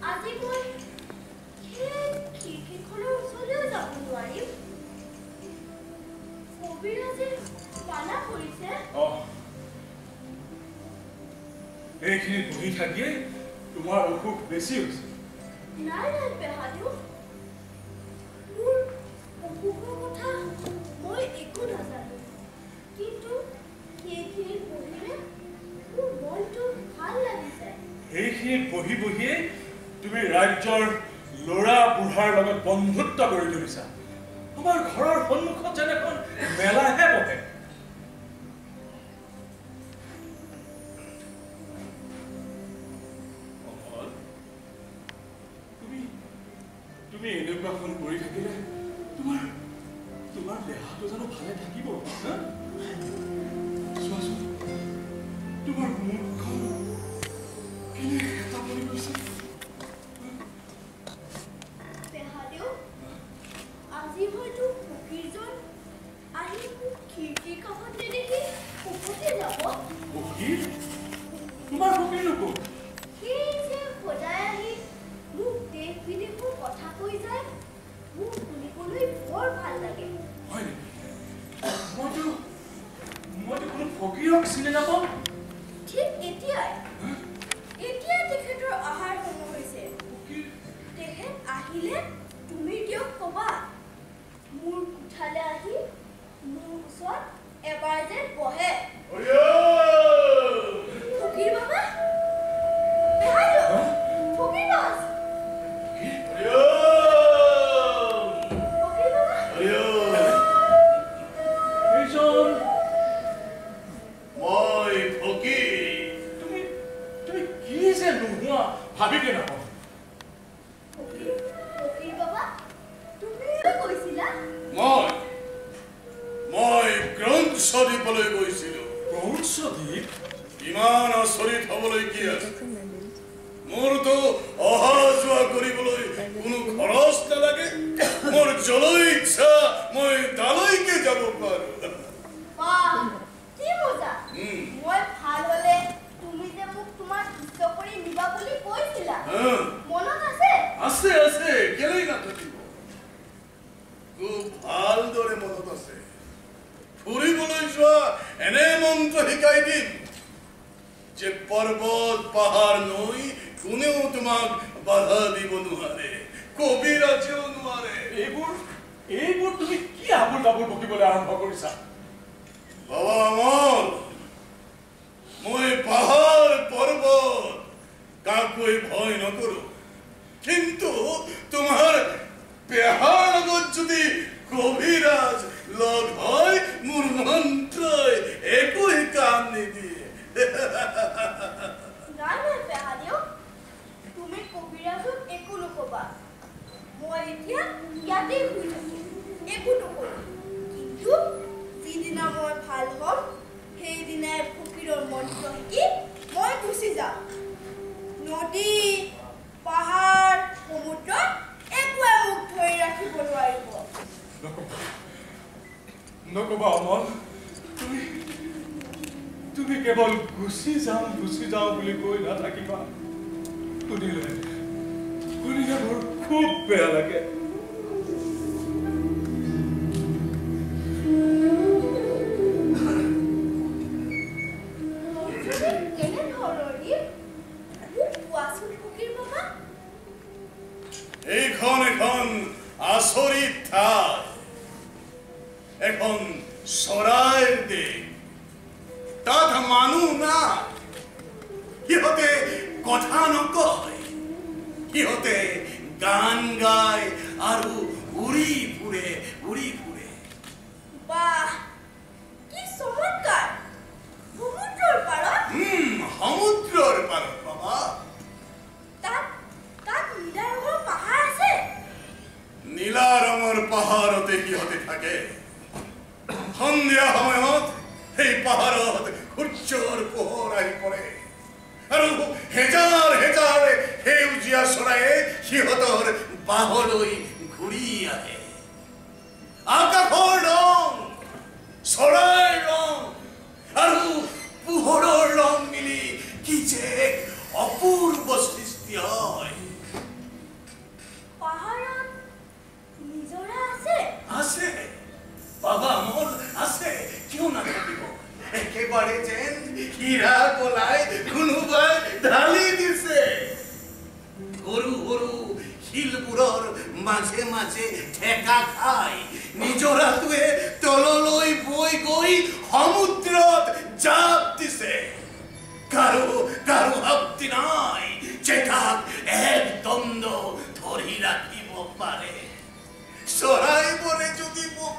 আজি মই খিৰিকীখনৰ ওচৰলৈও যাব নোৱাৰিম। কবিৰাজে মানা কৰিছে। এইখিনিত বহি থাকিয়ে তোমাৰ অসুখ বেছি হৈছে। নাই নাই পেহাদিও, মোৰ অসুখৰ কথা মই একো নাজানো, কিন্তু সেইখিনিত বহিলে মোৰ মনটো ভাল লাগিছে। সেইখিনিত বহি বহিয়ে তুমি ৰাজ্যৰ ল'ৰা বুঢ়াৰ লগত বন্ধুত্ব কৰি তুলিছা। আমাৰ ঘৰৰ সন্মুখত যেন এখন মেলাহে বহে। তুমি এনেকুৱাখন কৰি থাকিলে তোমাৰ দেহাটো জানো ভালে থাকিব? চোৱাচোন তোমাৰ মুখখন কেনে এটা পৰি গৈছে। পেহাদেউ, আজি হয়তো ফকীৰজন আহি মোক খিৰিকীৰ কাষত নেদেখি উভতি যাব। ফকীৰ? তোমাৰ ফকীৰ নক'ত? সেই যে সদায় আহি মোক দেশ বিদেশৰ কথা কৈ যায়, মোক শুনিবলৈ বৰ ভাল লাগে। হয় নেকি? মইতো কোনো ফকীৰক চিনি নাপাওঁ। ঠিক এতিয়াই তেখেতৰ আহাৰ সময় হৈছে। তেখেত আহিলে তুমি তেওঁক ক'বা, মোৰ কোঠালৈ আহি মোৰ ওচৰত এবাৰ যে বহে। ফকীৰ বাবা, ফকীৰ বাছ, ফকীৰ বাবা। মই ফকীৰ। তুমি কি যে নোহোৱা ভাবিকে নাপাওঁ। ফকীৰ বাবা, তুমি কৈছিলা? মই গ্ৰন্থদ্বীপলৈ গৈছিলো। গ্ৰন্থদ্বীপ? ইমান আচৰিত হবলৈ কি আছে? মোৰতো অহা যোৱা কৰিবলৈ কোনো খৰচ নালাগে। মোৰ যলৈ ইচ্ছা মই তালৈকে যাব পাৰো। বাহ, কি মজা! মই ভাল হলে তুমি যে মোক তোমাৰ ইষ্ট কৰি নিবা বুলি কৈছিলা, মনত আছে? আছে আছে, কেলেই নাথাকিব? খুব ভালদৰে মনত আছে। ফুৰিবলৈ যোৱা এনে মন্ত্ৰ শিকাই দিম যে পৰ্বত পাহাৰ নৈ কোনেও তোমাক বাধা দিব নোৱাৰে, কবিৰাজেও নোৱাৰে। এইবোৰ তুমি কি আবুল তাবুল বকিবলৈ আৰম্ভ কৰিছা? বাবা আমল, মই পাহাৰ পৰ্বত কাকোই ভয় নকৰো, কিন্তু তোমাৰ পেহাৰ লগত যদি কবিৰাজ লগ হয় মোৰ মন্ত্ৰই একোই কাম নিদিয়ে। নাই নাই পেহাদেউ, তুমি কবিৰাজক একো নকবা। মই এতিয়া ইয়াতেই শুই থাকিম, একো নকৰো। কিন্তু যিদিনা মই ভাল হ'ম সেইদিনাই ফকীৰৰ মন্ত্ৰ শিকি মই গুচি যাম। নদী, পাহাৰ, সমুদ্ৰত একোৱে মোক ধৰি ৰাখিব নোৱাৰিব। নকবা অমল, তুমি কেৱল গুচি যাওঁ বুলি কৈ নাথাকিবা। শুনিলে মোৰ খুব বেয়া লাগে। এইখন এখন আচৰিত ঠাই, এখন চৰাইৰ দেশ। তাত মানুহ নাই, সিহঁতে কথা নকয়, সিহঁতে গান গায় আৰু উৰি ফুৰে। বাহ, কি চমৎকাৰ! সমুদ্ৰৰ পাৰত? সমুদ্ৰৰ পাৰত বাবা। তাত নীলা ৰঙৰ পাহাৰ আছে? নীলা ৰঙৰ পাহাৰতে সিহঁতে থাকে। সন্ধিয়া সময়ত সেই পাহাৰত সূৰ্যৰ পোহৰ আহি পৰে আৰু হেজাৰ হেজাৰ সেউজীয়া চৰায়ে সিহঁতৰ বাহলৈ ঘূৰি আহে। আকাশৰ ৰং, চৰাইৰ ৰং আৰু পোহৰৰ ৰং মিলি কি যে অপূৰ্ব সৃষ্টি হয়। সৰু সৰু শিলবোৰৰ মাজে মাজে ঠেকা খাই নিজৰাটোৱে তললৈ বৈ গৈ সমুদ্ৰত জাপ দিছে কাৰো শক্তি নাই যে তাক একদণ্ড ধৰি ৰাখিব পাৰে চৰাইবোৰে যদি মোক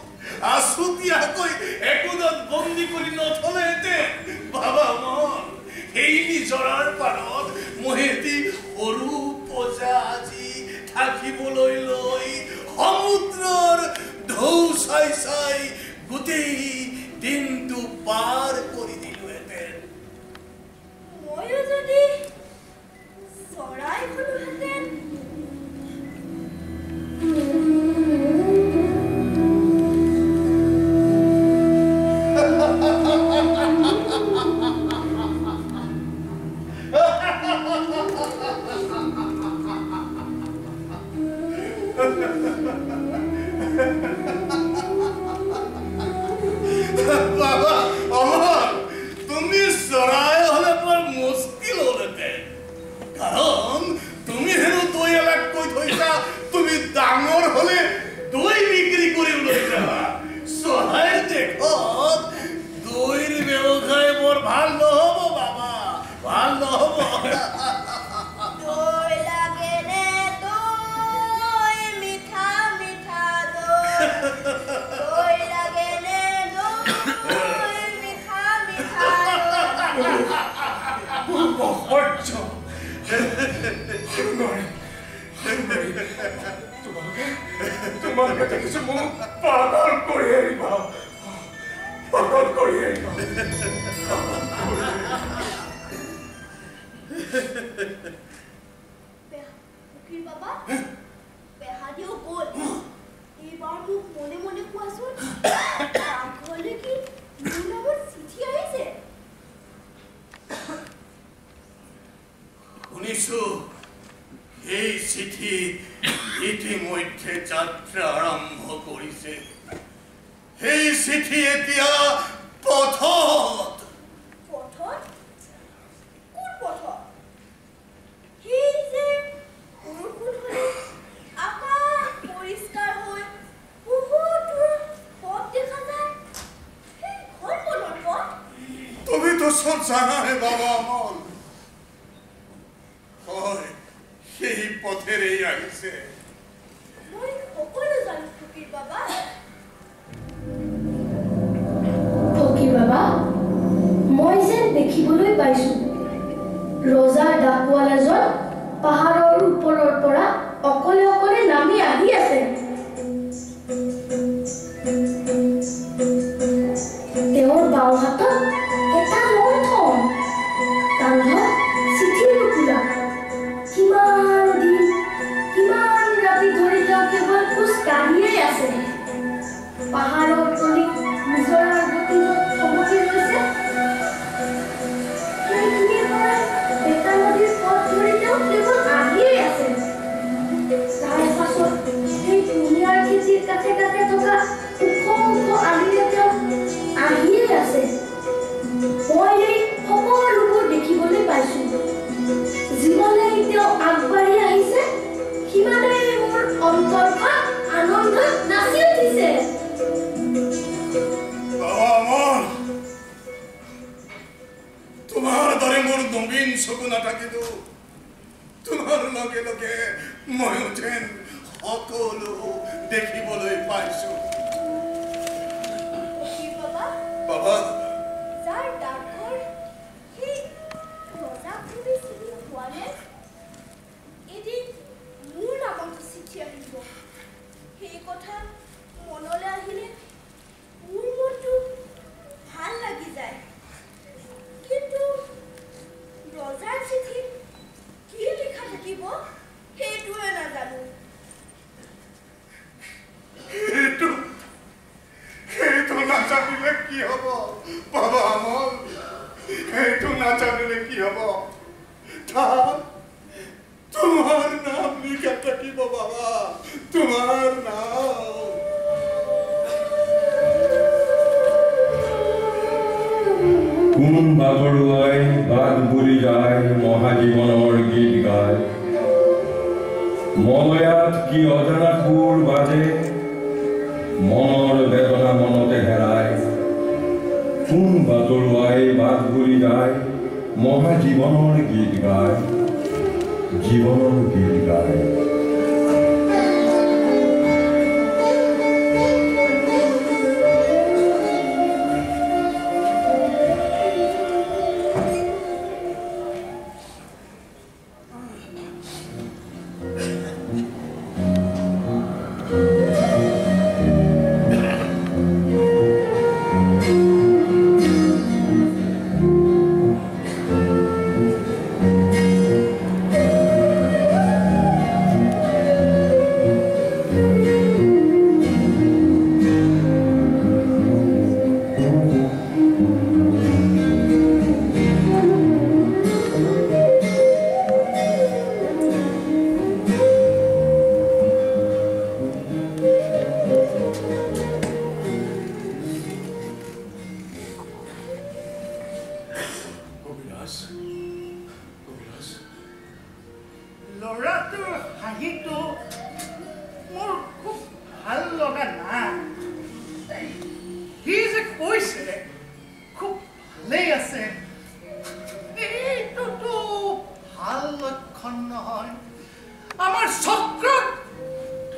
আছুতীয়াকৈ একোডাল বন্দী কৰি নথলেহেঁতেন বাবা মন সেই নিজৰাৰ পাৰত মহেতি সৰু পজা আজি থাকিবলৈ লৈ সমুদ্ৰৰ ঢৌ চাই চাই গোটেই দিনটো পাৰ কৰি দিলোহেঁতেন ময়ো যদি চৰাই হলোহেঁতেন বাবা অমৰ তুমি চৰাই হলে বৰ মুস্কিল হলহেঁতেন কাৰণ তুমি হেনো দৈ এলাক কৈ থৈছা তুমি ডাঙৰ হলে দৈ বিক্ৰী কৰি লৈ যাবা চৰাইৰ দেশত দৈৰ ব্যৱসায় বৰ ভাল নহব বাবা ভাল নহব দৈ লাগেনে দৈ মিঠা মিঠা দৈ লাগেনে দৈ মিঠা মিঠা অসহ্য তোমালোকে দেখিছো মোক পাগল কৰি আহিবা পাগল কৰি আহিবা ফকীৰ বাবা পেহাদিও গ'ল এইবাৰ মোক মনে মনে কোৱাচোন পাকঘৰলে কি মোৰ নামত চিঠি আহিছে শুনিছো এই চিঠি ইতিমধ্যে যাত্ৰা আৰম্ভ কৰিছে এই চিঠি এতিয়া পথত পথত কোন পথত সেই যে বৰষুণ হ'লে আকাশ পৰিষ্কাৰ হৈ বহুত দূৰ পথ দেখা যায় সেইখন মনৰ পথ তুমি তো সব জানা হে বাবা অমল হয় সেই পথেৰেই আহিছে মই সকলো জানো ফকীৰ বাবা ফকীৰ বাবা মই যেন দেখিবলৈ পাইছো ৰজাৰ ডাকোৱাল এজন পাহাৰৰ ওপৰৰ পৰা অকলে অকলে নামি আহি আছে তেওঁৰ বাওঁ হাতত এটা লণ্ঠন কান্ধত চিঠিৰ টুকুৰা কিমান দিন কিমান ৰাতি ধৰি তেওঁ কেৱল খোজ কাঢ়িয়েই আছে পাহাৰৰ তলিত নিজৰাৰ গতিত থমকি ৰৈছে সেইখিনিৰ পৰাই বেতা নদীৰ পথ ধৰি তেওঁ কেৱল আহিয়েই আছে তাৰ পাছত সেই কুঁহিয়াৰ খেতিৰ কাষে কাষে থকা ওখ আলিৰে তেওঁ আহিয়েই আছে মই এই সকলোবোৰ দেখিবলৈ পাইছো যিমানে তেওঁ আগবাঢ়ি আহিছে সিমানেই মোৰ অন্তৰখন আনন্দত নাচি উঠিছে তোমাৰ দৰে মোৰ নবীন চকু নাথাকিলো তোমাৰ লগে লগে ময়ো যেন সকলো দেখিবলৈ পাইছো ফকীৰ বাবা বাবা যাৰ ডাকঘৰ সেই ৰজাক তুমি চিনি পোৱানে এদিন মোৰ নামতো চিঠি আহিব সেই কথা মনলৈ আহিলে মোৰ মনটো ভাল লাগি যায় কিন্তু ৰজাৰ চিঠি কি লিখা থাকিব সেইটোৱে নাজানো সেইটো নাজানিলে কি হব বাবা অমল সেইটো নাজানিলে কি হব তোমাৰ নাম লিখা থাকিব বাবা তোমাৰ নাম কোন বাগৰুৱাই বাট বুলি যায় মহাজীৱনৰ গীত গায় মলয়াত কি অজানা সুৰ বাজে মনৰ বেদনা মনতে হেৰাই কোন বাতৰুৱাই বাট ঘূৰি যায় মহা জীৱনৰ গীত গায় জীৱনৰ গীত গায় ল'ৰাটোৰ হাঁহিটো মোৰ খুব ভাল লগা নাই সি যে কৈছে খুব ভালেই আছে এইটোতো ভাল লক্ষণ নহয় আমাৰ চক্ৰত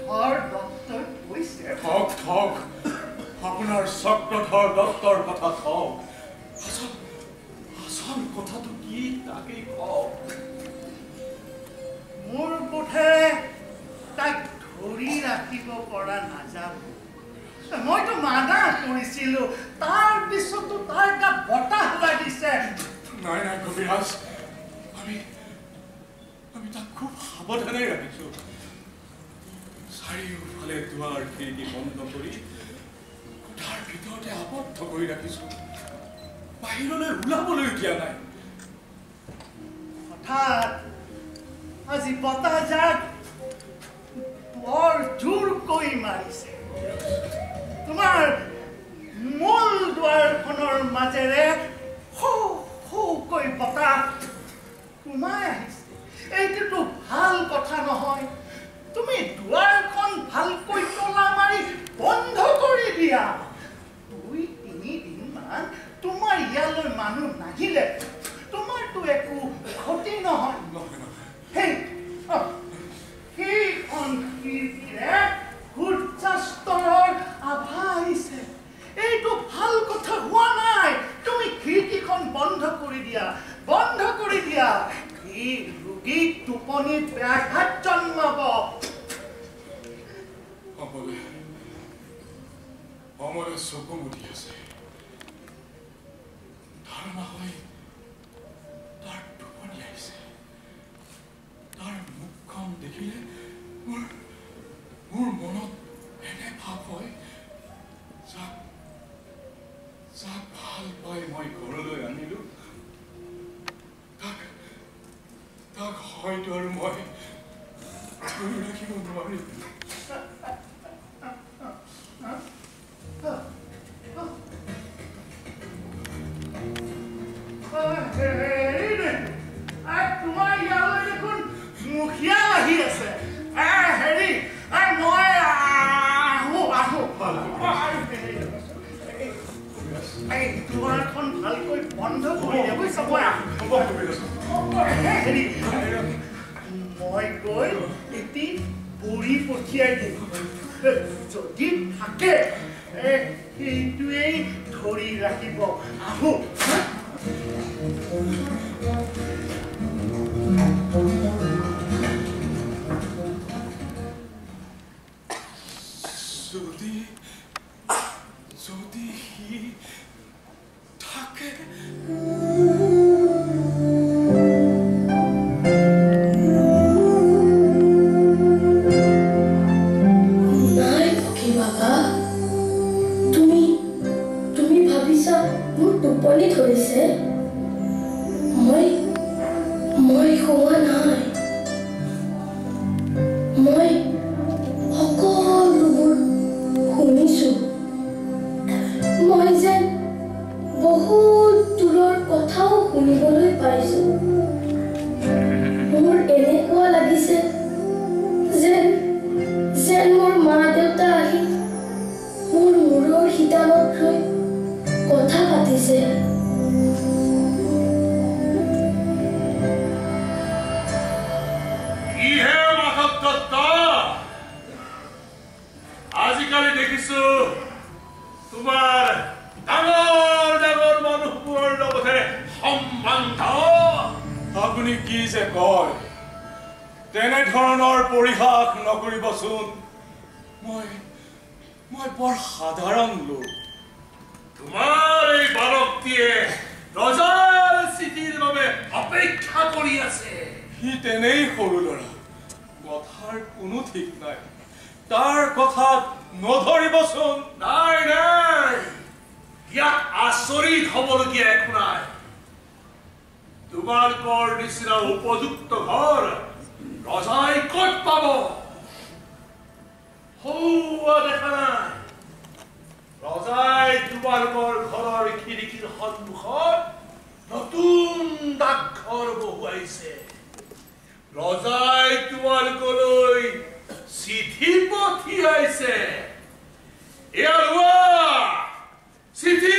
ধৰ ডক্তৰ কৈছে ঠক ঠক আপোনাৰ চক্ৰধৰ ডক্তৰ কথা কওক আচল কথাটো কি তাকেই কওক মোৰ বোধে তাক ধৰি ৰাখিব পৰা নাযাব মইতো মানা কৰিছিলো তাৰ পিছতো তাৰ গাত বতাহ লাগিছে নাই নাই কবিৰাজ আমি তাক খুব সাৱধানে ৰাখিছো চাৰিওফালে দুৱাৰ খিৰিকী বন্ধ কৰি কোঠাৰ ভিতৰতে আবদ্ধ কৰি ৰাখিছো বাহিৰলৈ ওলাবলৈ দিয়া নাই হঠাৎ আজি বতাহজাক বৰ জোৰকৈ মাৰিছে তোমাৰ মূল দুৱাৰখনৰ মাজেৰে সৌকৈ বতাহ সোমাই আহিছে এইটোতো ভাল কথা নহয় তুমি দুৱাৰখন ভালকৈ তলা মাৰি বন্ধ কৰি দিয়া 2-3 দিনমান তোমাৰ ইয়ালৈ মানুহ নাহিলে তোমাৰতো একো ক্ষতি নহয় সেইখন খিৰিকীৰে সূৰ্যাস্তৰ আভা আহিছে এইটো ভাল কথা হোৱা নাই তুমি খিৰিকীখন বন্ধ কৰি দিয়া এই ৰোগীক টোপনিত ব্যাঘাত জন্মাব অমলে চকু মুদি আছে ধাৰণা হয় তাৰ টোপনি আহিছে তাৰ মুখখন দেখিলে মোৰ মনত এনে ভাৱ হয় যাক ভাল পাই মই ঘৰলৈ আনিলো তাক হয়তো আৰু মই ধৰি ৰাখিব নোৱাৰিম তোমাৰ ইয়ালৈ দেখোন মুখিয়া আহি আছে মই আহো দুৱাৰখন ভালকৈ বন্ধ কৰি দিয়া বুজিছা মই গৈ এটি বুঢ়ী পঠিয়াই দিম যদি থাকে সেইটোৱেই ধৰি ৰাখিব আহো যদি সি থাকে টোপনি ধৰিছে আজিকালি দেখিছো তোমাৰ ডাঙৰ ডাঙৰ মানুহবোৰৰ লগতে সম্বন্ধ। আপুনি কি যে কয়, তেনেধৰণৰ পৰিহাস নকৰিবচোন। মই বৰ সাধাৰণ লোক। তোমাৰ এই বালকটিয়ে ৰজাৰ চিঠিৰ বাবে অপেক্ষা কৰি আছে। সি তেনেই সৰু ল'ৰা, কথাৰ কোনো ঠিক নাই। তাৰ কথাত নধৰিবচোন। নাই নাই, ইয়াত আচৰিত হ'বলগীয়া একো নাই। তোমালোকৰ নিচিনা উপযুক্ত ঘৰ ৰজাই ক'ত পাব? হৌৱা দেখা নাই, ৰজাই তোমালোকৰ ঘৰৰ খিৰিকীৰ সন্মুখত নতুন ডাকঘৰ বহুৱাইছে। ৰজাই তোমালোকলৈ চিঠি পঠিয়াইছে। এয়া লোৱা চিঠি।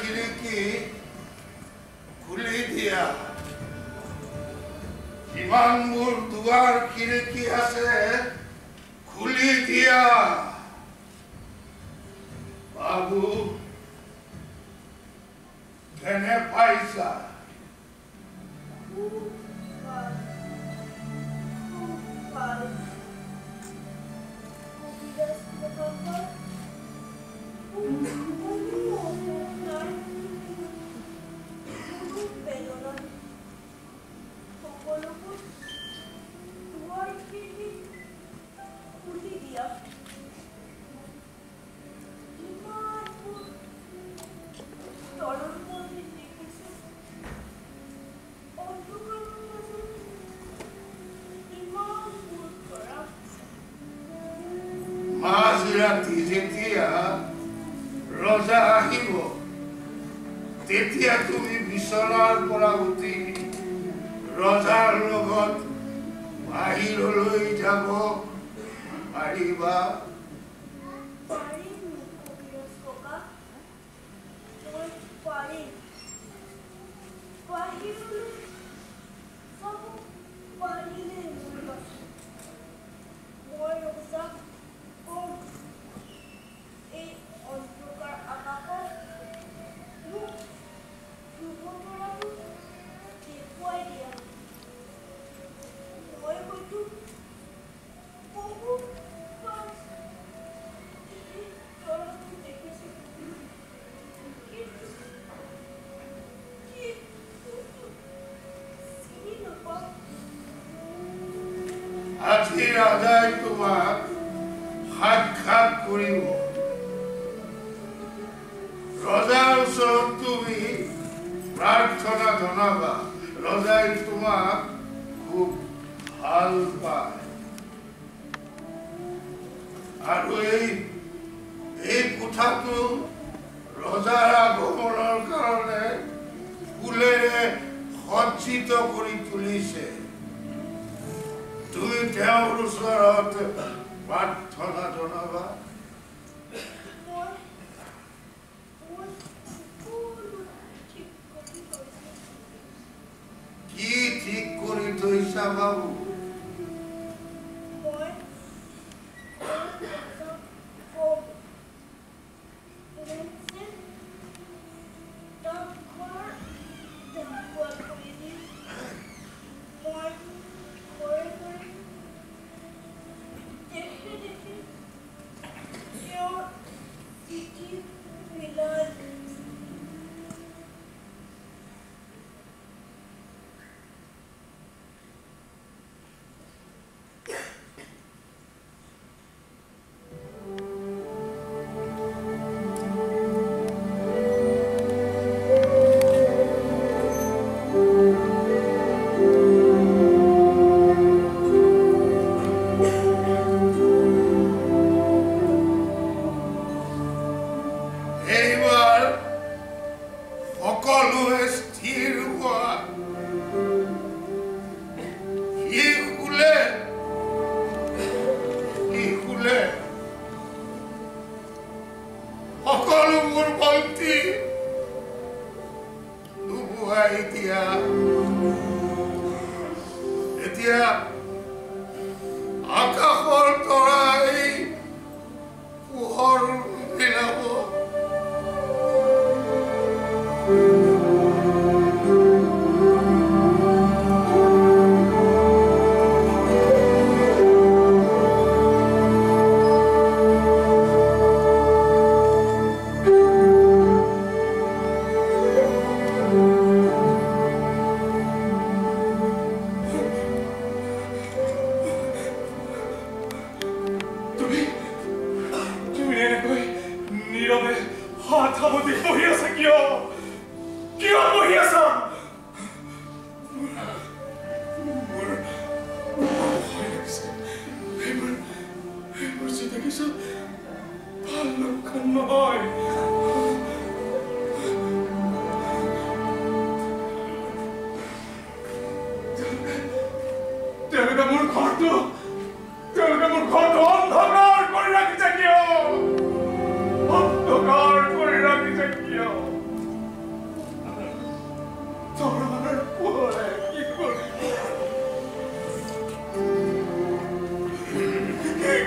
খিৰিকী খুলি দিয়া যিমানবোৰ দুৱাৰ খিৰিকী আছে খুলি দিয়া বাবু কেনে পাইছা মাঝৰাতি যেতিয়া ৰজা আহিব তেতিয়া তুমি বিচনাৰ পৰা উঠি ৰজাৰ লগত বাহিৰলৈ যাব পাৰিবা আজি ৰাজাই তোমাক সাক্ষাৎ কৰিব ৰজাৰ ওচৰত তুমি প্ৰাৰ্থনা জনাবা ৰজাই তোমাক খুব ভাল পায় আৰু এই কোঠাটো ৰজাৰ আগমনৰ কাৰণে ফুলেৰে সজ্জিত কৰি তুলিছে তুমি তেওঁৰ ওচৰত প্ৰাৰ্থনা জনাবা কি ঠিক কৰি থৈছা বাবু তৰাৰ পোহৰে কি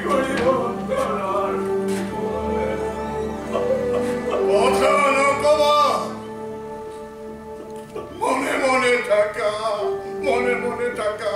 কৰিব তৰাৰ পোহৰে কথা নকবা মনে মনে থাকা মনে মনে থাকা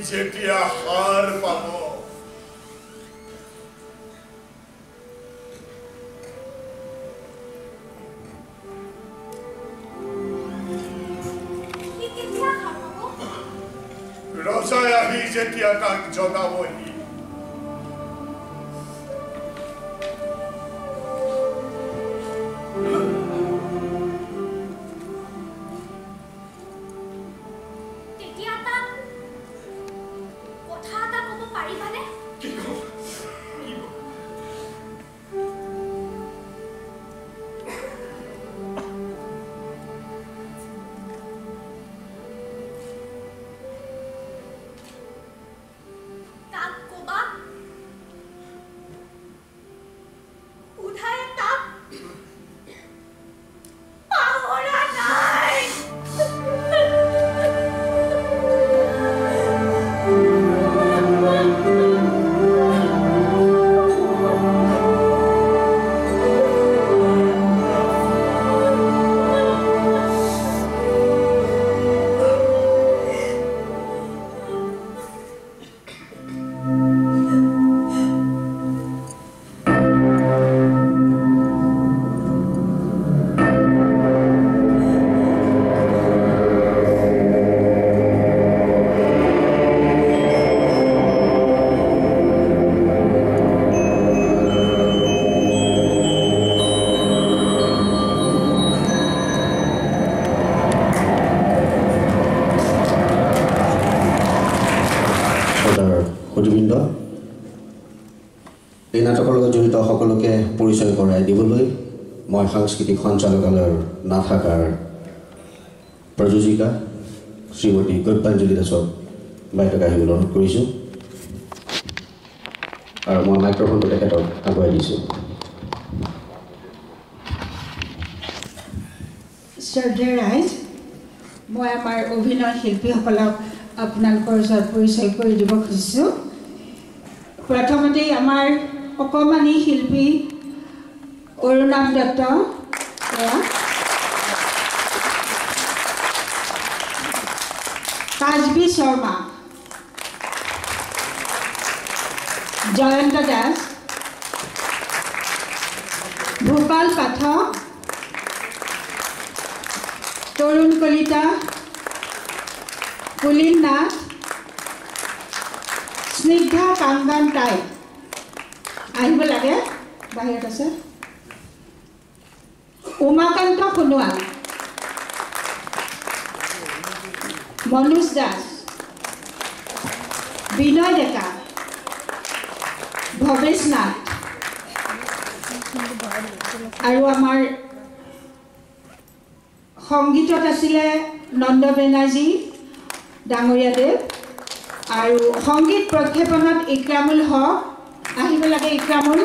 যেতিয়া সাৰ পাব ৰজাই আহি যেতিয়া তাক জগাবহি এই নাটকৰ লগত জড়িত সকলোকে পৰিচয় কৰাই দিবলৈ মই সাংস্কৃতিক সঞ্চালকালয়ৰ নাথাকাৰ প্ৰযোজিকা শ্ৰীমতী গদ্যাঞ্জলি দাসক বাইদেউক আহিবলৈ অনুৰোধ কৰিছোঁ আৰু মই মাইক্ৰফোনটো তেখেতক আগুৱাই দিছোঁ। শ্ৰদ্ধেয় ৰাইজ, মই আমাৰ অভিনয় শিল্পীসকলক আপোনালোকৰ ওচৰত পৰিচয় কৰি দিব খুজিছোঁ। প্ৰথমতেই আমাৰ অকণমানি শিল্পী অৰুণাম দত্ত, কাজবি শৰ্মা, জয়ন্ত দাস, ভূপাল পাঠক, তৰুণ কলিতা, পুলিন নাথ, স্নিগ্ধা কাংগান টাই আহিব লাগে, বাহিৰত আছে। উমাকান্ত সোণোৱাল, মনোজ দাস, বিনয় ডেকা, ভৱেশ নাথ আৰু আমাৰ সংগীতত আছিলে নন্দ বেনাৰ্জী ডাঙৰীয়াদেৱ আৰু সংগীত প্ৰক্ষেপণত ইক্ৰামুল হক আহিব লাগে। ইক্ৰামুল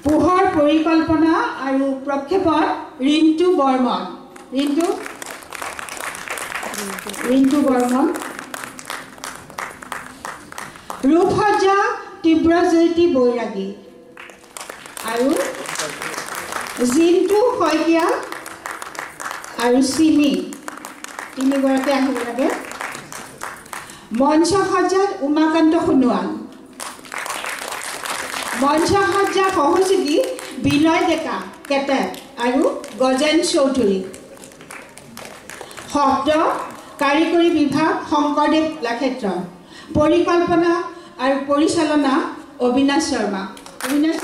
পোহৰ পৰিকল্পনা আৰু প্ৰক্ষেপণ ৰিণ্টু বৰ্মন, ৰিণ্টু বৰ্মন। ৰূপসজ্জা তীব্ৰজ্যোতি বৈৰাগী আৰু জিন্তু শইকীয়া আৰু চিমি তিনিগৰাকী আহিব লাগে। মঞ্চসজ্জাত উমাকান্ত সোণোৱাল, মঞ্চসজ্জা সহযোগী বিনয় ডেকা কেটেক আৰু গজেন চৌধুৰী। শব্দ কাৰিকৰী বিভাগ শংকৰদেৱ লাক্ষেত্ৰ, পৰিকল্পনা আৰু পৰিচালনা অবিনাশ শৰ্মা। অবিনাশ